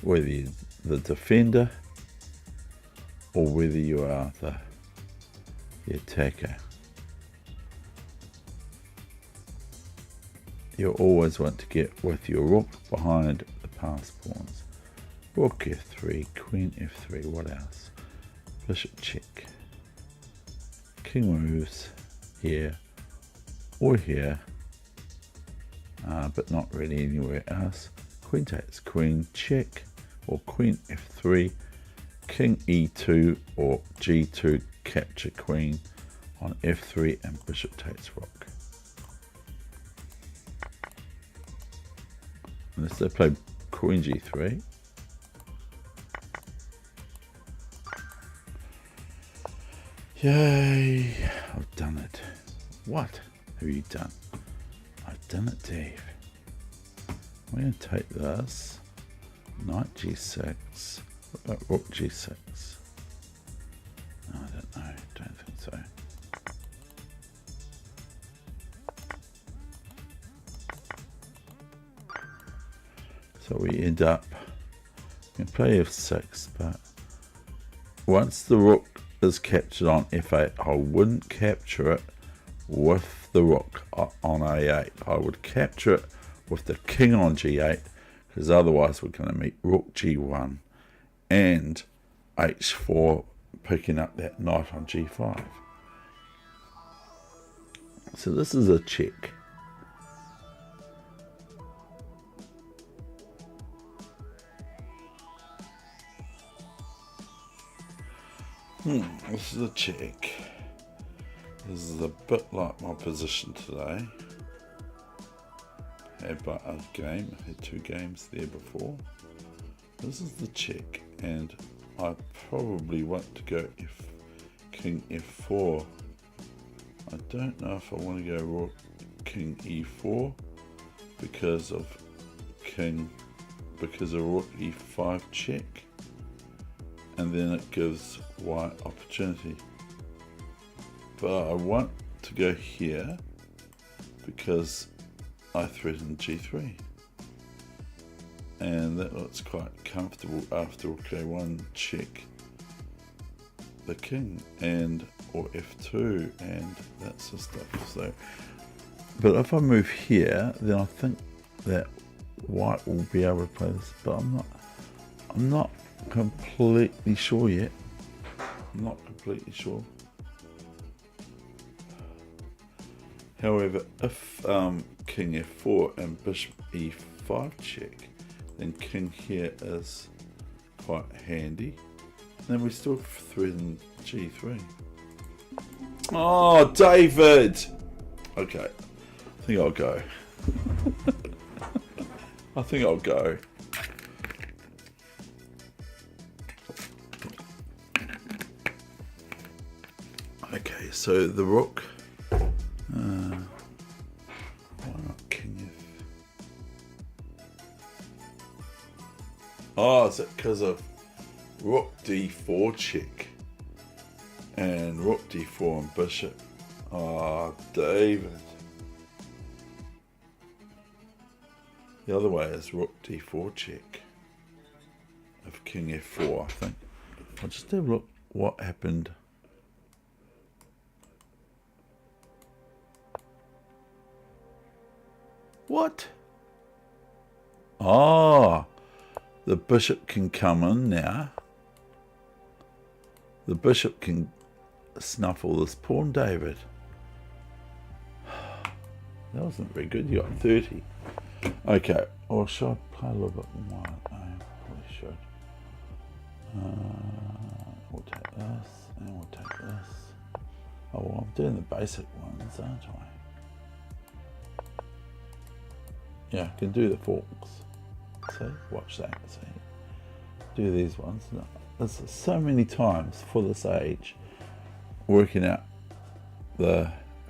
the defender or whether you are the attacker. You always want to get with your rook behind the passed pawns. Rook f3, queen f3, what else? Bishop check. King moves here or here, but not really anywhere else. Queen takes, queen check, or queen f3, king e2 or g2, capture queen on f3, and bishop takes rook. Unless they play queen g3. Yay! I've done it. What have you done? I've done it, Dave. We're going to take this. Knight g6. Rook g6. No, I don't know. Don't think so. So we end up, we can play f6, but once the rook is captured on f8, I wouldn't capture it with the rook on a8. I would capture it with the king on g8, because otherwise we're going to meet rook g1 and h4, picking up that knight on g5. So this is a check. This is a check. This is a bit like my position today. Had my other game, I had 2 games there before. This is the check, and I probably want to go king f4. I don't know if I want to go rook king e4 because of rook e5 check. And then it gives white opportunity. But I want to go here because I threatened g3. And that looks quite comfortable after rook a1 check the king, and or f2 and that sort of stuff. So, but if I move here, then I think that white will be able to play this, but I'm not completely sure yet. I'm not completely sure. However, if king f4 and bishop e5 check, then king here is quite handy. And then we still threaten g3. Oh, David! Okay, I think I'll go. I think I'll go. Okay, so the rook. Why not king f? Oh, is it because of rook d4 check and rook d4 and bishop? Oh, David. The other way is rook d4 check of king f4, I think. I'll just have a look what happened. What? Oh, the bishop can come in now. The bishop can snuffle this pawn, David. That wasn't very good. You got 30. Okay, or should I play a little bit more? I probably should. We'll take this, and we'll take this. Oh, well, I'm doing the basic ones, aren't I? Yeah, I can do the forks. See? Watch that, see? Do these ones. No, there's so many times for this age working out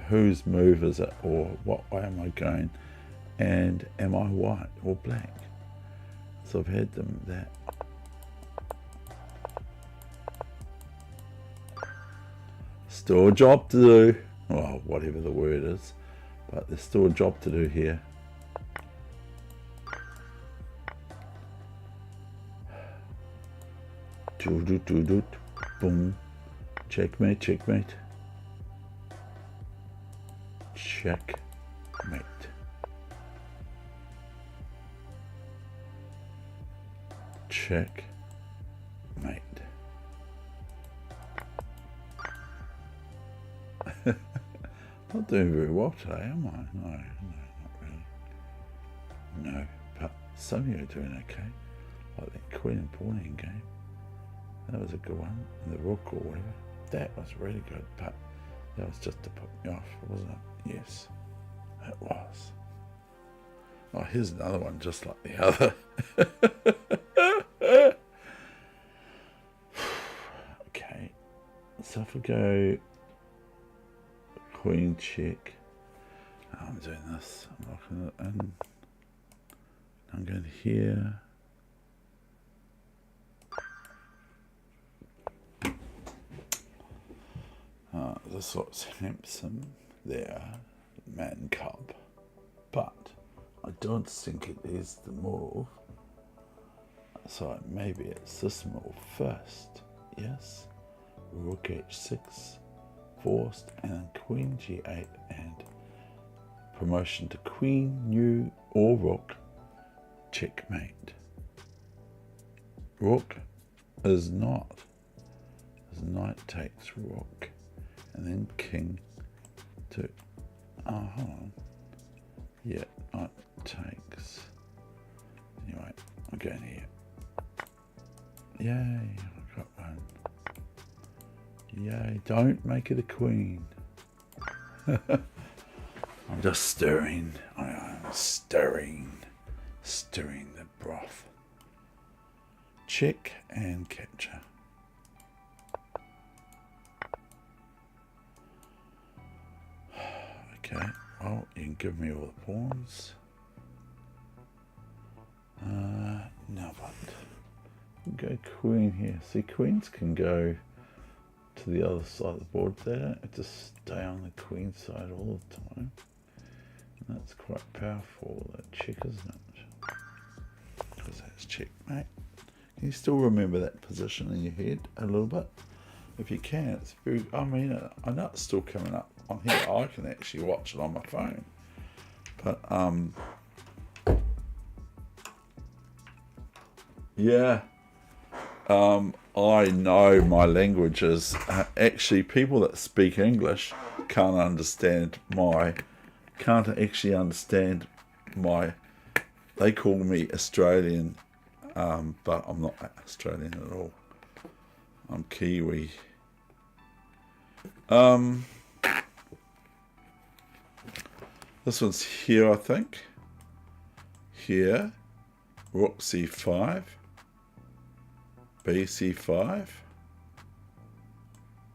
whose move is it, or what way am I going, and am I white or black? So I've had them that. still a job to do. Well, whatever the word is. But there's still a job to do here. Boom. Checkmate, checkmate. Checkmate. Checkmate. Not doing very well today, am I? No, not really. No, but some of you are doing okay. Like that Queen and Pawn game. That was a good one. And the Rook or whatever. That was really good, but that was just to put me off, wasn't it? Yes, it was. Oh, here's another one just like the other. Okay, so if we go Queen check. I'm doing this. I'm locking it in. I'm going here. This looks handsome there, man cub. But I don't think it is the move. So maybe it's this move first. Yes. Rook h6. Forced, and then Queen g8 and promotion to Queen, new or Rook, checkmate. Rook is not. As knight takes Rook, and then King to. Oh, hold on. Yeah, knight takes. Anyway, I'm going here. Yay, I got one. Yay, don't make it a queen. I'm just stirring. I'm stirring the broth. Check and capture. Okay, well, you can give me all the pawns. No, but go queen here. See, queens can go to the other side of the board. They don't have to stay on the queen side all the time. And that's quite powerful, that check, isn't it? Because that's checkmate. Can you still remember that position in your head a little bit? If you can, it's very, I mean, I know it's still coming up on here. I can actually watch it on my phone. But, yeah. I know my languages. Actually, people that speak English can't actually understand my, they call me Australian, but I'm not Australian at all. I'm Kiwi. This one's here, I think. Here. Rook c5. bc5.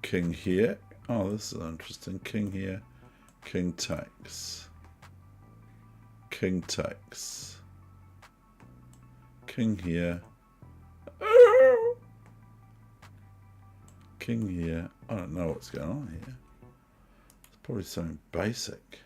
King here. Oh, this is interesting. King here. King takes. King takes. King here. King here. I don't know what's going on here. It's probably something basic.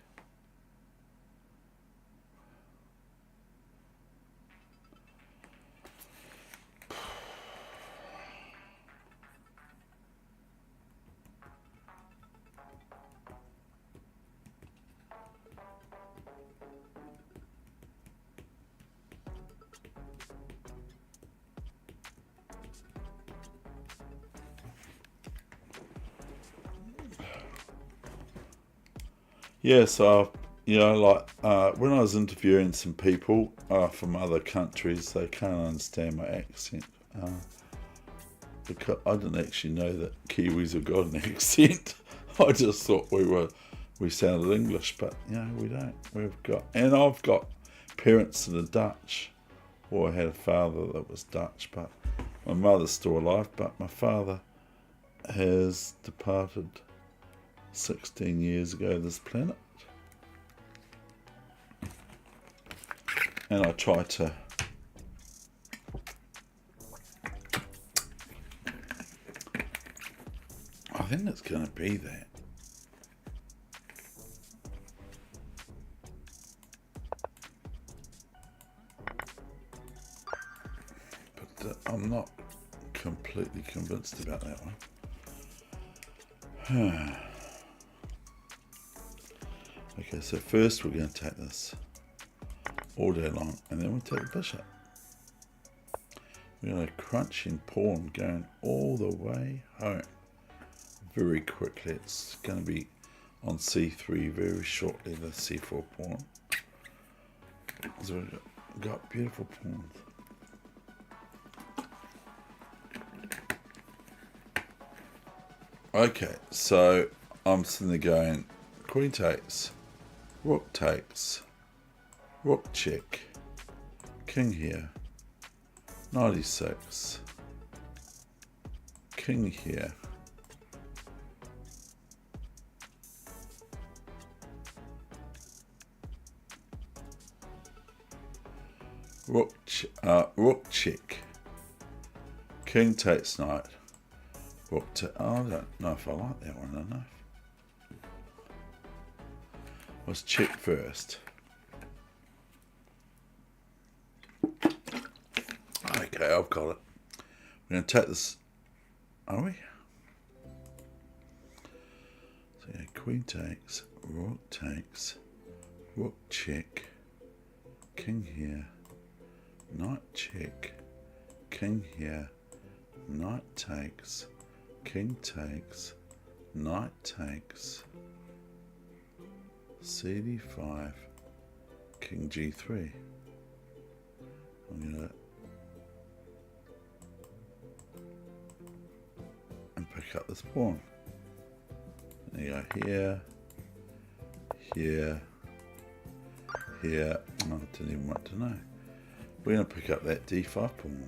Yeah, so, you know, like, when I was interviewing some people from other countries, they can't understand my accent. Because I didn't actually know that Kiwis have got an accent. I just thought we sounded English, but, you know, we don't. And I've got parents that are Dutch, or I had a father that was Dutch, but my mother's still alive, but my father has departed 16 years ago this planet, and I try to think it's going to be that. But I'm not completely convinced about that one. Okay, so first we're going to take this all day long, and then we'll take the bishop. We're going to crunch in pawn going all the way home very quickly. It's going to be on c3 very shortly, the c4 pawn. So we've got beautiful pawns. Okay, so I'm sitting there going queen takes, rook takes, rook check, king here, 96, king here, rook check, king takes knight, rook to, oh, I don't know if I like that one enough. Let's check first. Okay, I've got it. We're going to take this, are we? So yeah, queen takes, rook check, king here, knight check, king here, knight takes, king takes, knight takes, cd5, king g3. I'm going to pick up this pawn. There you go, here, here, here. Oh, I didn't even want to know. We're going to pick up that d5 pawn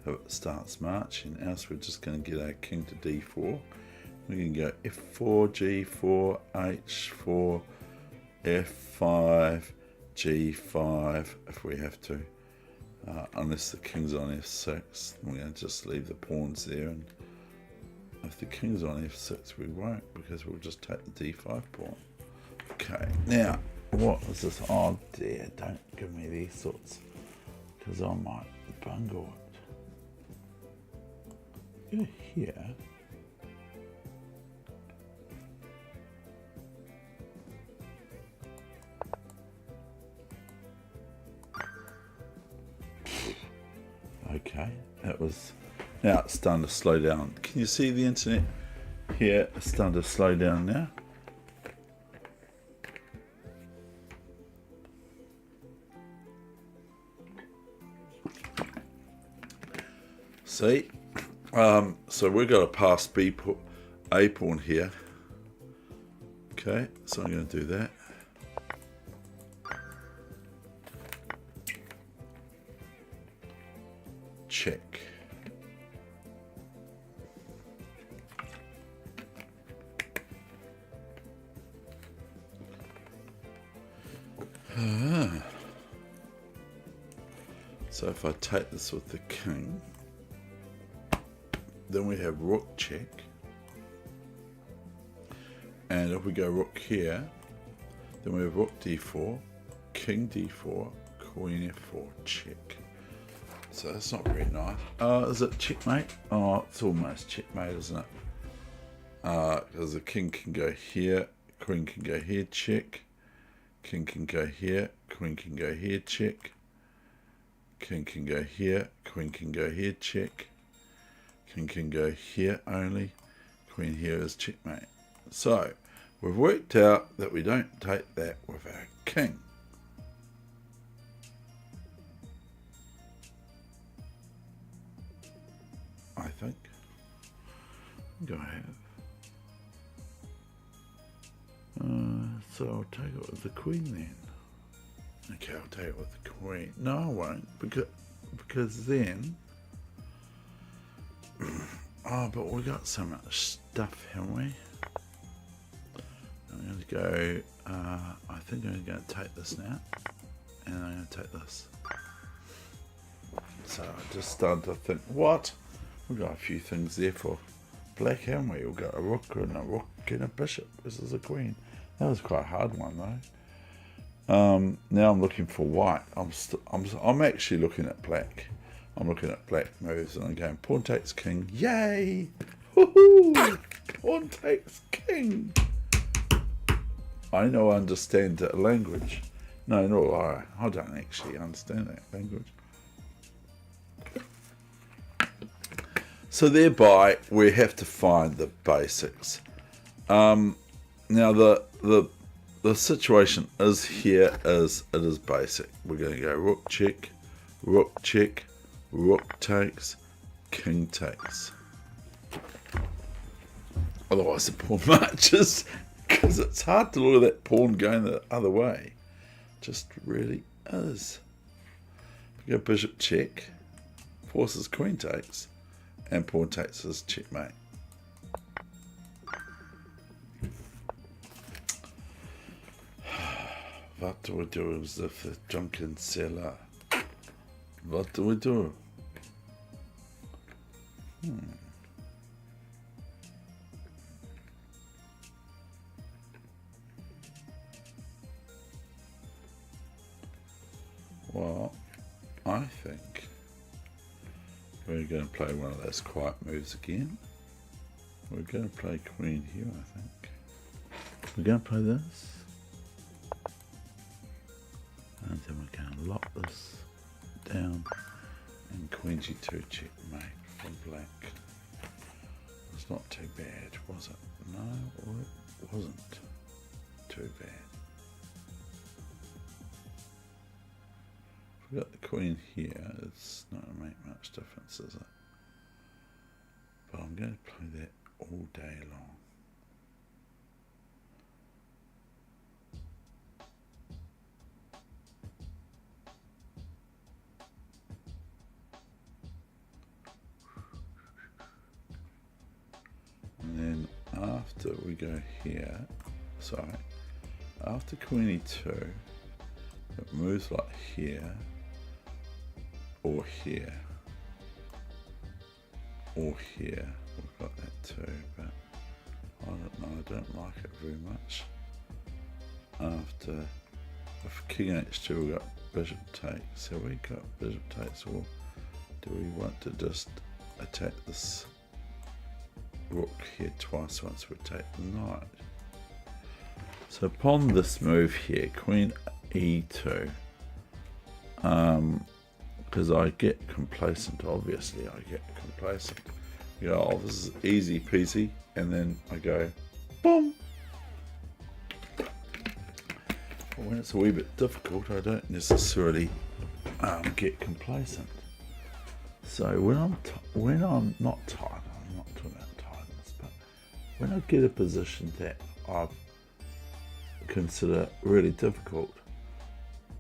if it starts marching, else we're just going to get our king to d4. We can go f4, g4, h4, f5, g5 if we have to. Unless the king's on f6, we're going to just leave the pawns there, and if the king's on f6 we won't, because we'll just take the d5 pawn. Okay, now what is this? Oh dear, don't give me these sorts, because I might bungle it. Go here. Okay, that was, now it's starting to slow down. Can you see the internet here? It's starting to slow down now. See, so we've got a pass A pawn here. Okay, so I'm going to do that. Check. So if I take this with the king, then we have rook check, and if we go rook here, then we have rook d4, king d4, queen f4, check. So that's not very nice. Is it checkmate? Oh, it's almost checkmate, isn't it? Because the king can go here, queen can go here, check. King can go here, queen can go here, check. King can go here, queen can go here, check. King can go here only, queen here is checkmate. So we've worked out that we don't take that with our king. I think. Go ahead. So I'll take it with the queen then. Okay, I'll take it with the queen. No, I won't, because then. Oh, but we got so much stuff, haven't we? I'm going to go. I think I'm going to take this now, and I'm going to take this. So I just started to think, what? We've got a few things there for black, haven't we? We've got a rook and a bishop. This is a queen. That was quite a hard one, though. Now I'm looking for white. I'm actually looking at black. I'm looking at black moves, and I'm going pawn takes king. Yay! Woohoo! Pawn takes king. I know, I understand that language. No, I don't actually understand that language. So thereby, we have to find the basics. Now the situation is here is it is basic. We're going to go rook check, rook takes, king takes. Otherwise the pawn marches, because it's hard to look at that pawn going the other way. Just really is. We go bishop check, forces queen takes, and pawn takes is checkmate. What do we do with the drunken sailor? What do we do? Well, I think we're going to play one of those quiet moves again. We're going to play queen here, I think. We're going to play this. And then we're going to lock this down. And queen g2 checkmate from black. It's not too bad, was it? No, it wasn't too bad. If we got the queen here, it's not going to make much difference, is it? But I'm going to play that all day long. And then after we go here, after queen e2, it moves like here, or here, or here. We've got that too, but I don't know, I don't like it very much. After, if king h2, we've got bishop takes. So we got bishop takes, or do we want to just attack this rook here twice once we take the knight? So upon this move here, queen e2, because I get complacent, obviously I get complacent. You know, oh, this is easy peasy, and then I go, boom. But when it's a wee bit difficult, I don't necessarily get complacent. So when I'm not tight, I'm not talking about tightness, but when I get a position that I consider really difficult,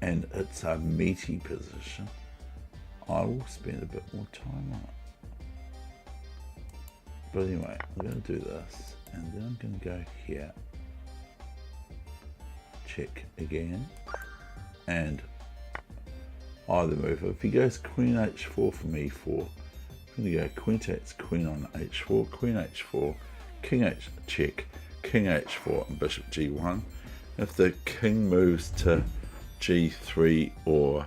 and it's a meaty position, I will spend a bit more time on it. But anyway, I'm going to do this, and then I'm going to go here, check again, and either move. If he goes queen h4 from e4, I'm going to go queen takes queen on h4, queen h4, king h check, king h4, and bishop g1. If the king moves to g3 or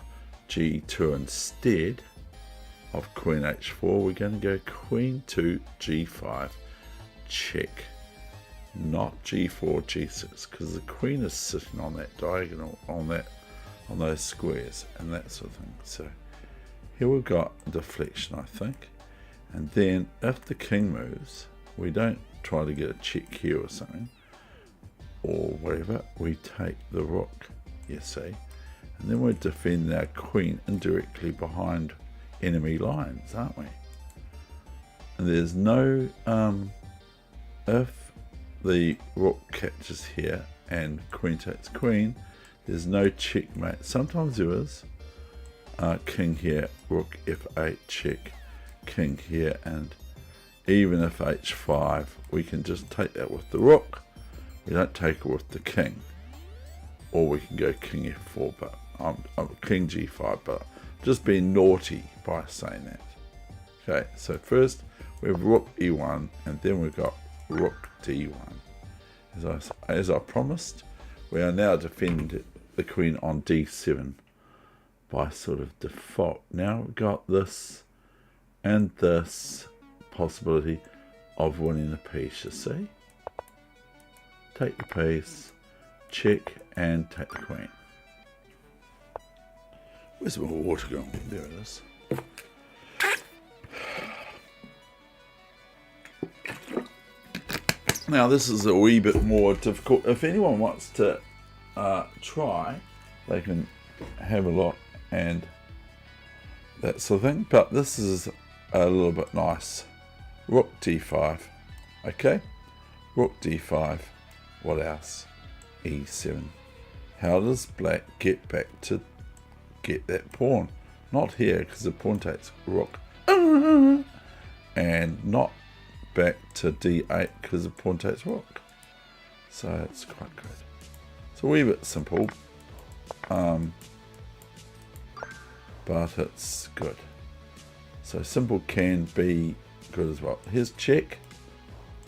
g2 instead of queen h4, we're going to go queen to g5, check, not g4, g6, because the queen is sitting on that diagonal, on those squares and that sort of thing. So here we've got deflection, I think, and then if the king moves, we don't try to get a check here or something or whatever, we take the rook, you see, and then we're defending our queen indirectly behind enemy lines, aren't we? And there's no if the rook catches here and queen takes queen, there's no checkmate. Sometimes there is. King here, rook f8 check, king here, and even if h5, we can just take that with the rook. We don't take it with the king, or we can go king f4, but I'm king g5, but I'm just being naughty by saying that. Okay, so first We have rook e1, and then we've got rook d1. As I promised, we are now defending the queen on d7 by sort of default. Now we've got this and this possibility of winning the piece, you see. Take the piece, check, and take the queen. Where's my water going? There it is. Now this is a wee bit more difficult. If anyone wants to try, they can have a look and that sort of thing. But this is a little bit nice. Rook d5. Okay? Rook d5. What else? e7. How does black get back to get that pawn? Not here, because the pawn takes rook. And not back to d8, because the pawn takes rook. So it's quite good. It's a wee bit simple. But it's good. So simple can be good as well. Here's check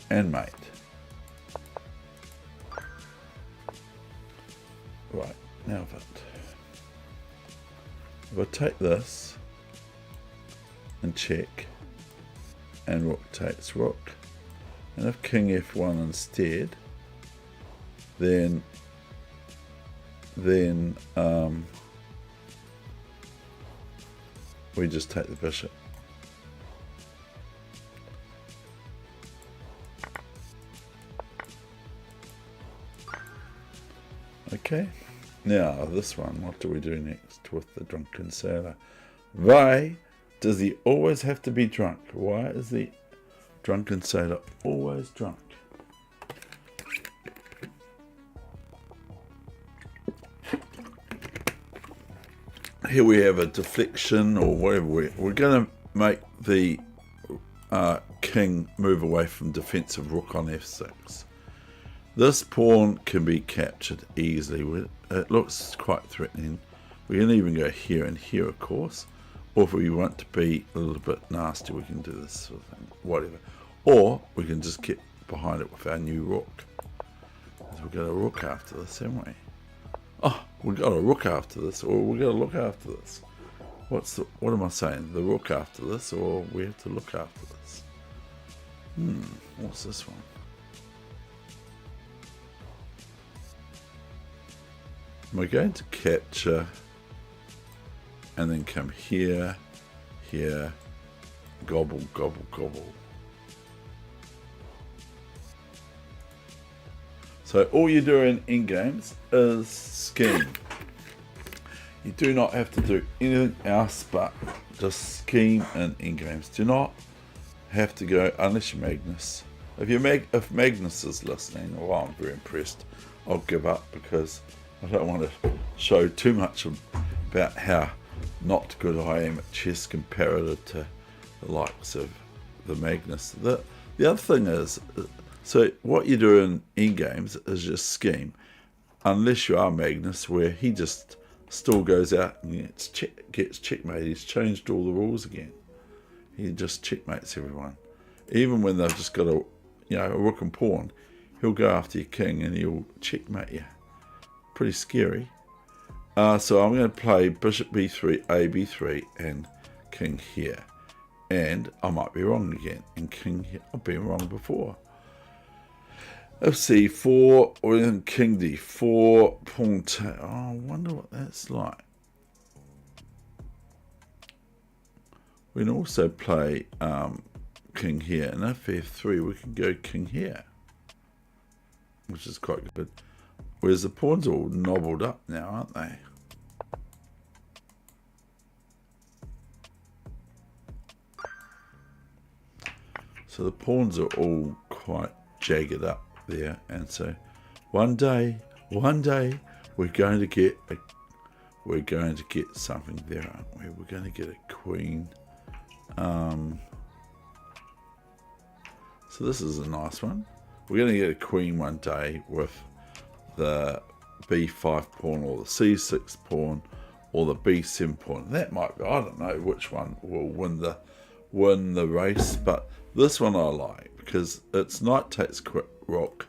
and mate. Right, now if I take this and check and rook takes rook, and if king f1 instead, then we just take the bishop. Okay, now this one, what do we do next with the drunken sailor? Why does he always have to be drunk? Why is the drunken sailor always drunk? Here we have a deflection or whatever. We're going to make the king move away from defensive rook on f6. This pawn can be captured easily. It looks quite threatening. We can even go here and here, of course. Or if we want to be a little bit nasty, we can do this sort of thing, whatever. Or we can just get behind it with our new rook. We've got a rook after this, haven't we? Oh, we've got a rook after this, or we've got to look after this. What am I saying? The rook after this, or we have to look after this? What's this one? We're going to capture and then come here, here, gobble, gobble, gobble. So all you do in games is scheme. You do not have to do anything else but just scheme in games. Do not have to go, unless you're Magnus. If Magnus is listening, well, I'm very impressed. I'll give up because I don't want to show too much about how not good I am at chess comparative to the likes of the Magnus. The other thing is, so what you do in games is just scheme, unless you are Magnus, where he just still goes out and gets checkmate. He's changed all the rules again. He just checkmates everyone, even when they've just got a rook and pawn. He'll go after your king and he'll checkmate you. Pretty scary. So I'm going to play bishop b3, a b3, and king here. And I might be wrong again. And king here. I've been wrong before. f4, or then king d4, pawn take. Oh, I wonder what that's like. We can also play king here. And if f3, we can go king here, which is quite good. Whereas the pawns are all nobbled up now, aren't they? So the pawns are all quite jagged up there, and so one day we're going to get something there, aren't we? We're going to get a queen. So this is a nice one. We're going to get a queen one day with the b5 pawn or the c6 pawn or the b7 pawn. That might be, I don't know which one will win the race, but This one I like because it's knight takes rook,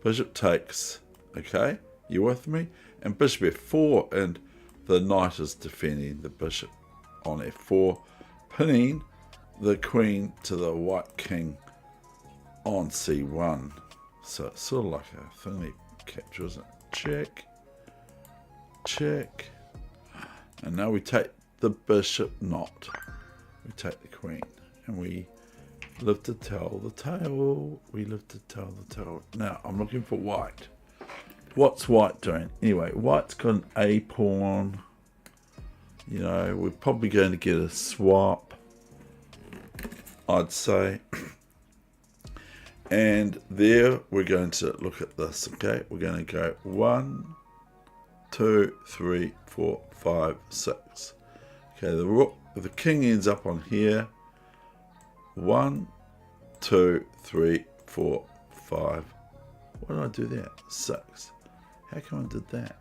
bishop takes, okay, you with me? And bishop f4, and the knight is defending the bishop on f4, pinning the queen to the white king on c1. So it's sort of like a thinly capture, isn't it? Check, check. And now we take the bishop not. We take the queen, and we live to tell the tale. We live to tell the tale. Now, I'm looking for white. What's white doing? Anyway, white's got an A pawn. You know, we're probably going to get a swap, I'd say. And there we're going to look at this, okay? We're going to go 1, 2, 3, 4, 5, 6. Okay, the king ends up on here. 1, 2, 3, 4, 5. Why did I do that? 6. How come I did that?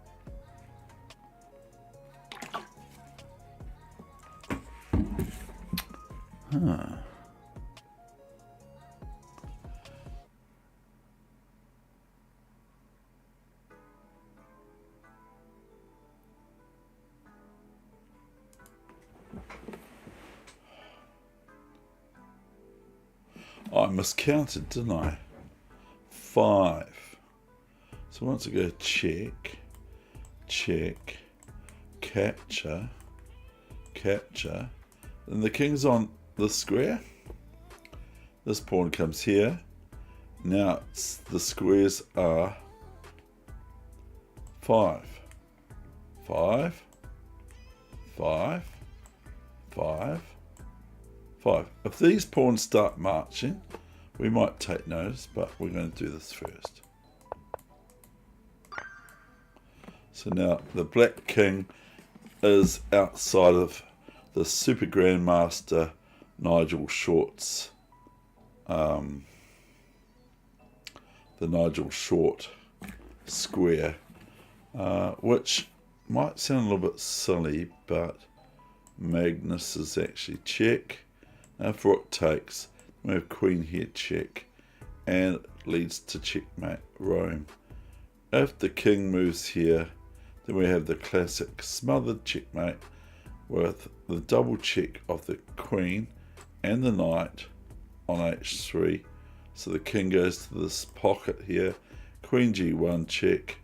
I miscounted, didn't I? 5. So once I go check, check, capture, capture, then the king's on the square. This pawn comes here. Now the squares are 5, 5, 5, 5, 5. If these pawns start marching, we might take notice, but we're going to do this first. So now the black king is outside of the Super Grandmaster Nigel Short's, the Nigel Short square, which might sound a little bit silly, but Magnus is actually check. Now if rook takes, we have queen here check, and it leads to checkmate Rome. If the king moves here, then we have the classic smothered checkmate with the double check of the queen and the knight on h3. So the king goes to this pocket here, queen g1 check,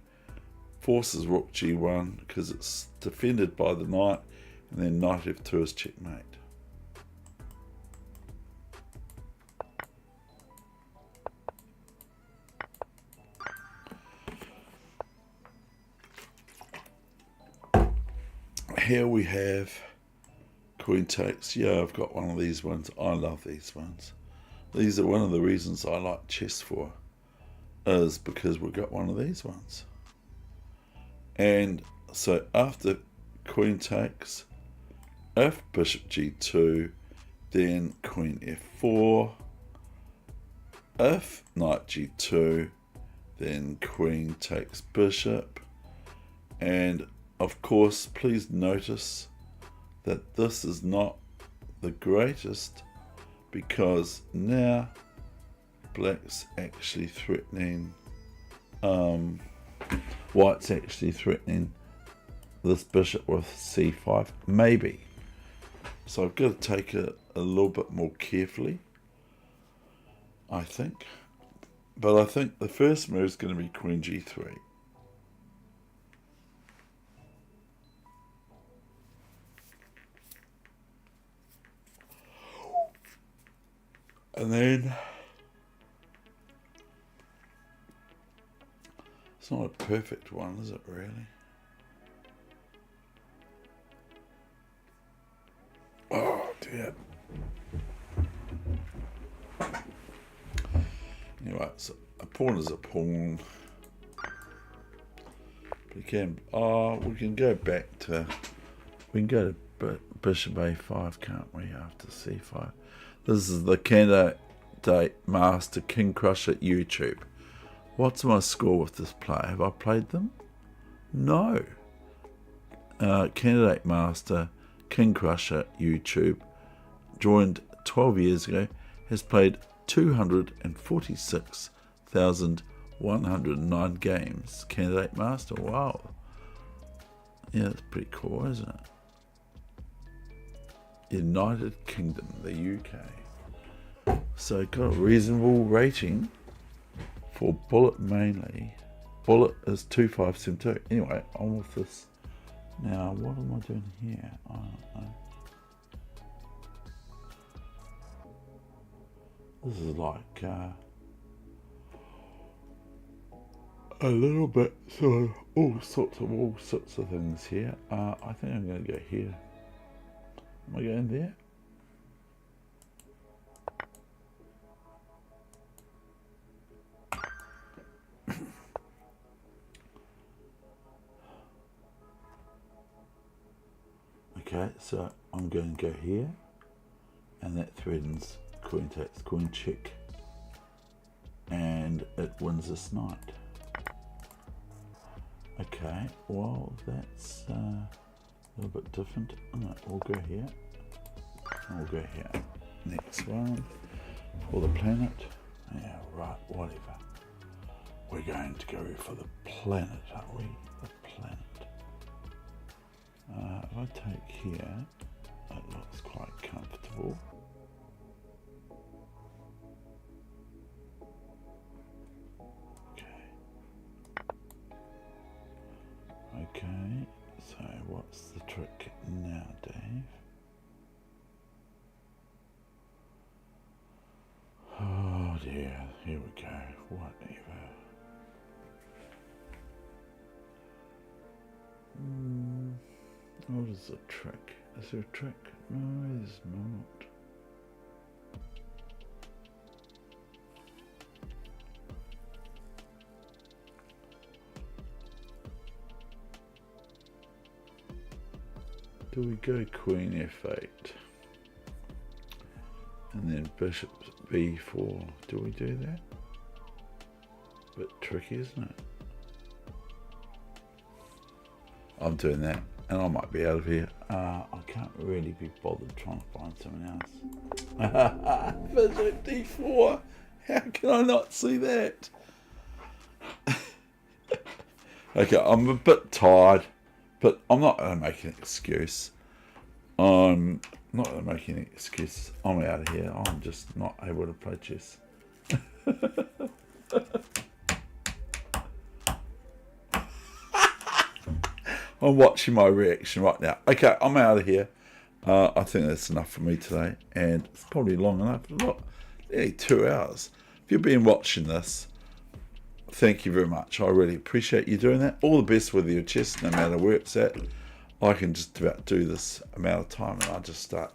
forces rook g1 because it's defended by the knight, and then knight f2 is checkmate. Here we have queen takes. Yeah, I've got one of these ones. I love these ones. These are one of the reasons I like chess for, is because we've got one of these ones. And so after queen takes, if bishop g2, then queen f4. If knight g2, then queen takes bishop. And of course, please notice that this is not the greatest, because now black's actually threatening, white's actually threatening this bishop with c5, maybe. So I've got to take it a little bit more carefully, I think. But I think the first move is going to be queen g3. And then, it's not a perfect one, is it really? Oh dear. Anyway, so a pawn is a pawn. We can go back to, we can go to bishop a5, can't we, after c5. This is the Candidate Master King Crusher YouTube. What's my score with this player? Have I played them? No. Candidate Master King Crusher YouTube joined 12 years ago, has played 246,109 games. Candidate Master, wow. Yeah, that's pretty cool, isn't it? United Kingdom, the UK. So got a reasonable rating for Bullet mainly. Bullet is 2572. Anyway, on with this. Now, what am I doing here? I don't know. This is like a little bit sort of all sorts of things here. I think I'm going to go here. Am I going there? Okay, so I'm going to go here, and that threatens queen takes, queen check, and it wins this knight. Okay, well that's a little bit different. No, we'll go here, and we'll go here. Next one, for the planet. Yeah, right, whatever. We're going to go for the planet, aren't we? The planet. If I take here, it looks quite comfortable. Okay, so what's the trick now, Dave? Oh dear, here we go, whatever. What is the trick? Is there a trick? No, there's not. Do we go Queen F8 and then Bishop B4? Do we do that? Bit tricky, isn't it? I'm doing that, and I might be out of here. I can't really be bothered trying to find someone else. Bishop D4. How can I not see that? Okay, I'm a bit tired. But I'm not going to make an excuse. I'm not going to make any excuse. I'm out of here. I'm just not able to play chess. I'm watching my reaction right now. Okay, I'm out of here. I think that's enough for me today. And it's probably long enough. Look, nearly 2 hours. If you've been watching this, thank you very much. I really appreciate you doing that. All the best with your chess, no matter where it's at. I can just about do this amount of time, and I just start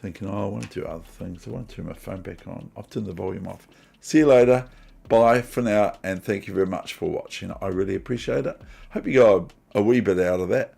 thinking, oh, I want to do other things. I want to turn my phone back on. I've turned the volume off. See you later. Bye for now, and thank you very much for watching. I really appreciate it. Hope you got a wee bit out of that.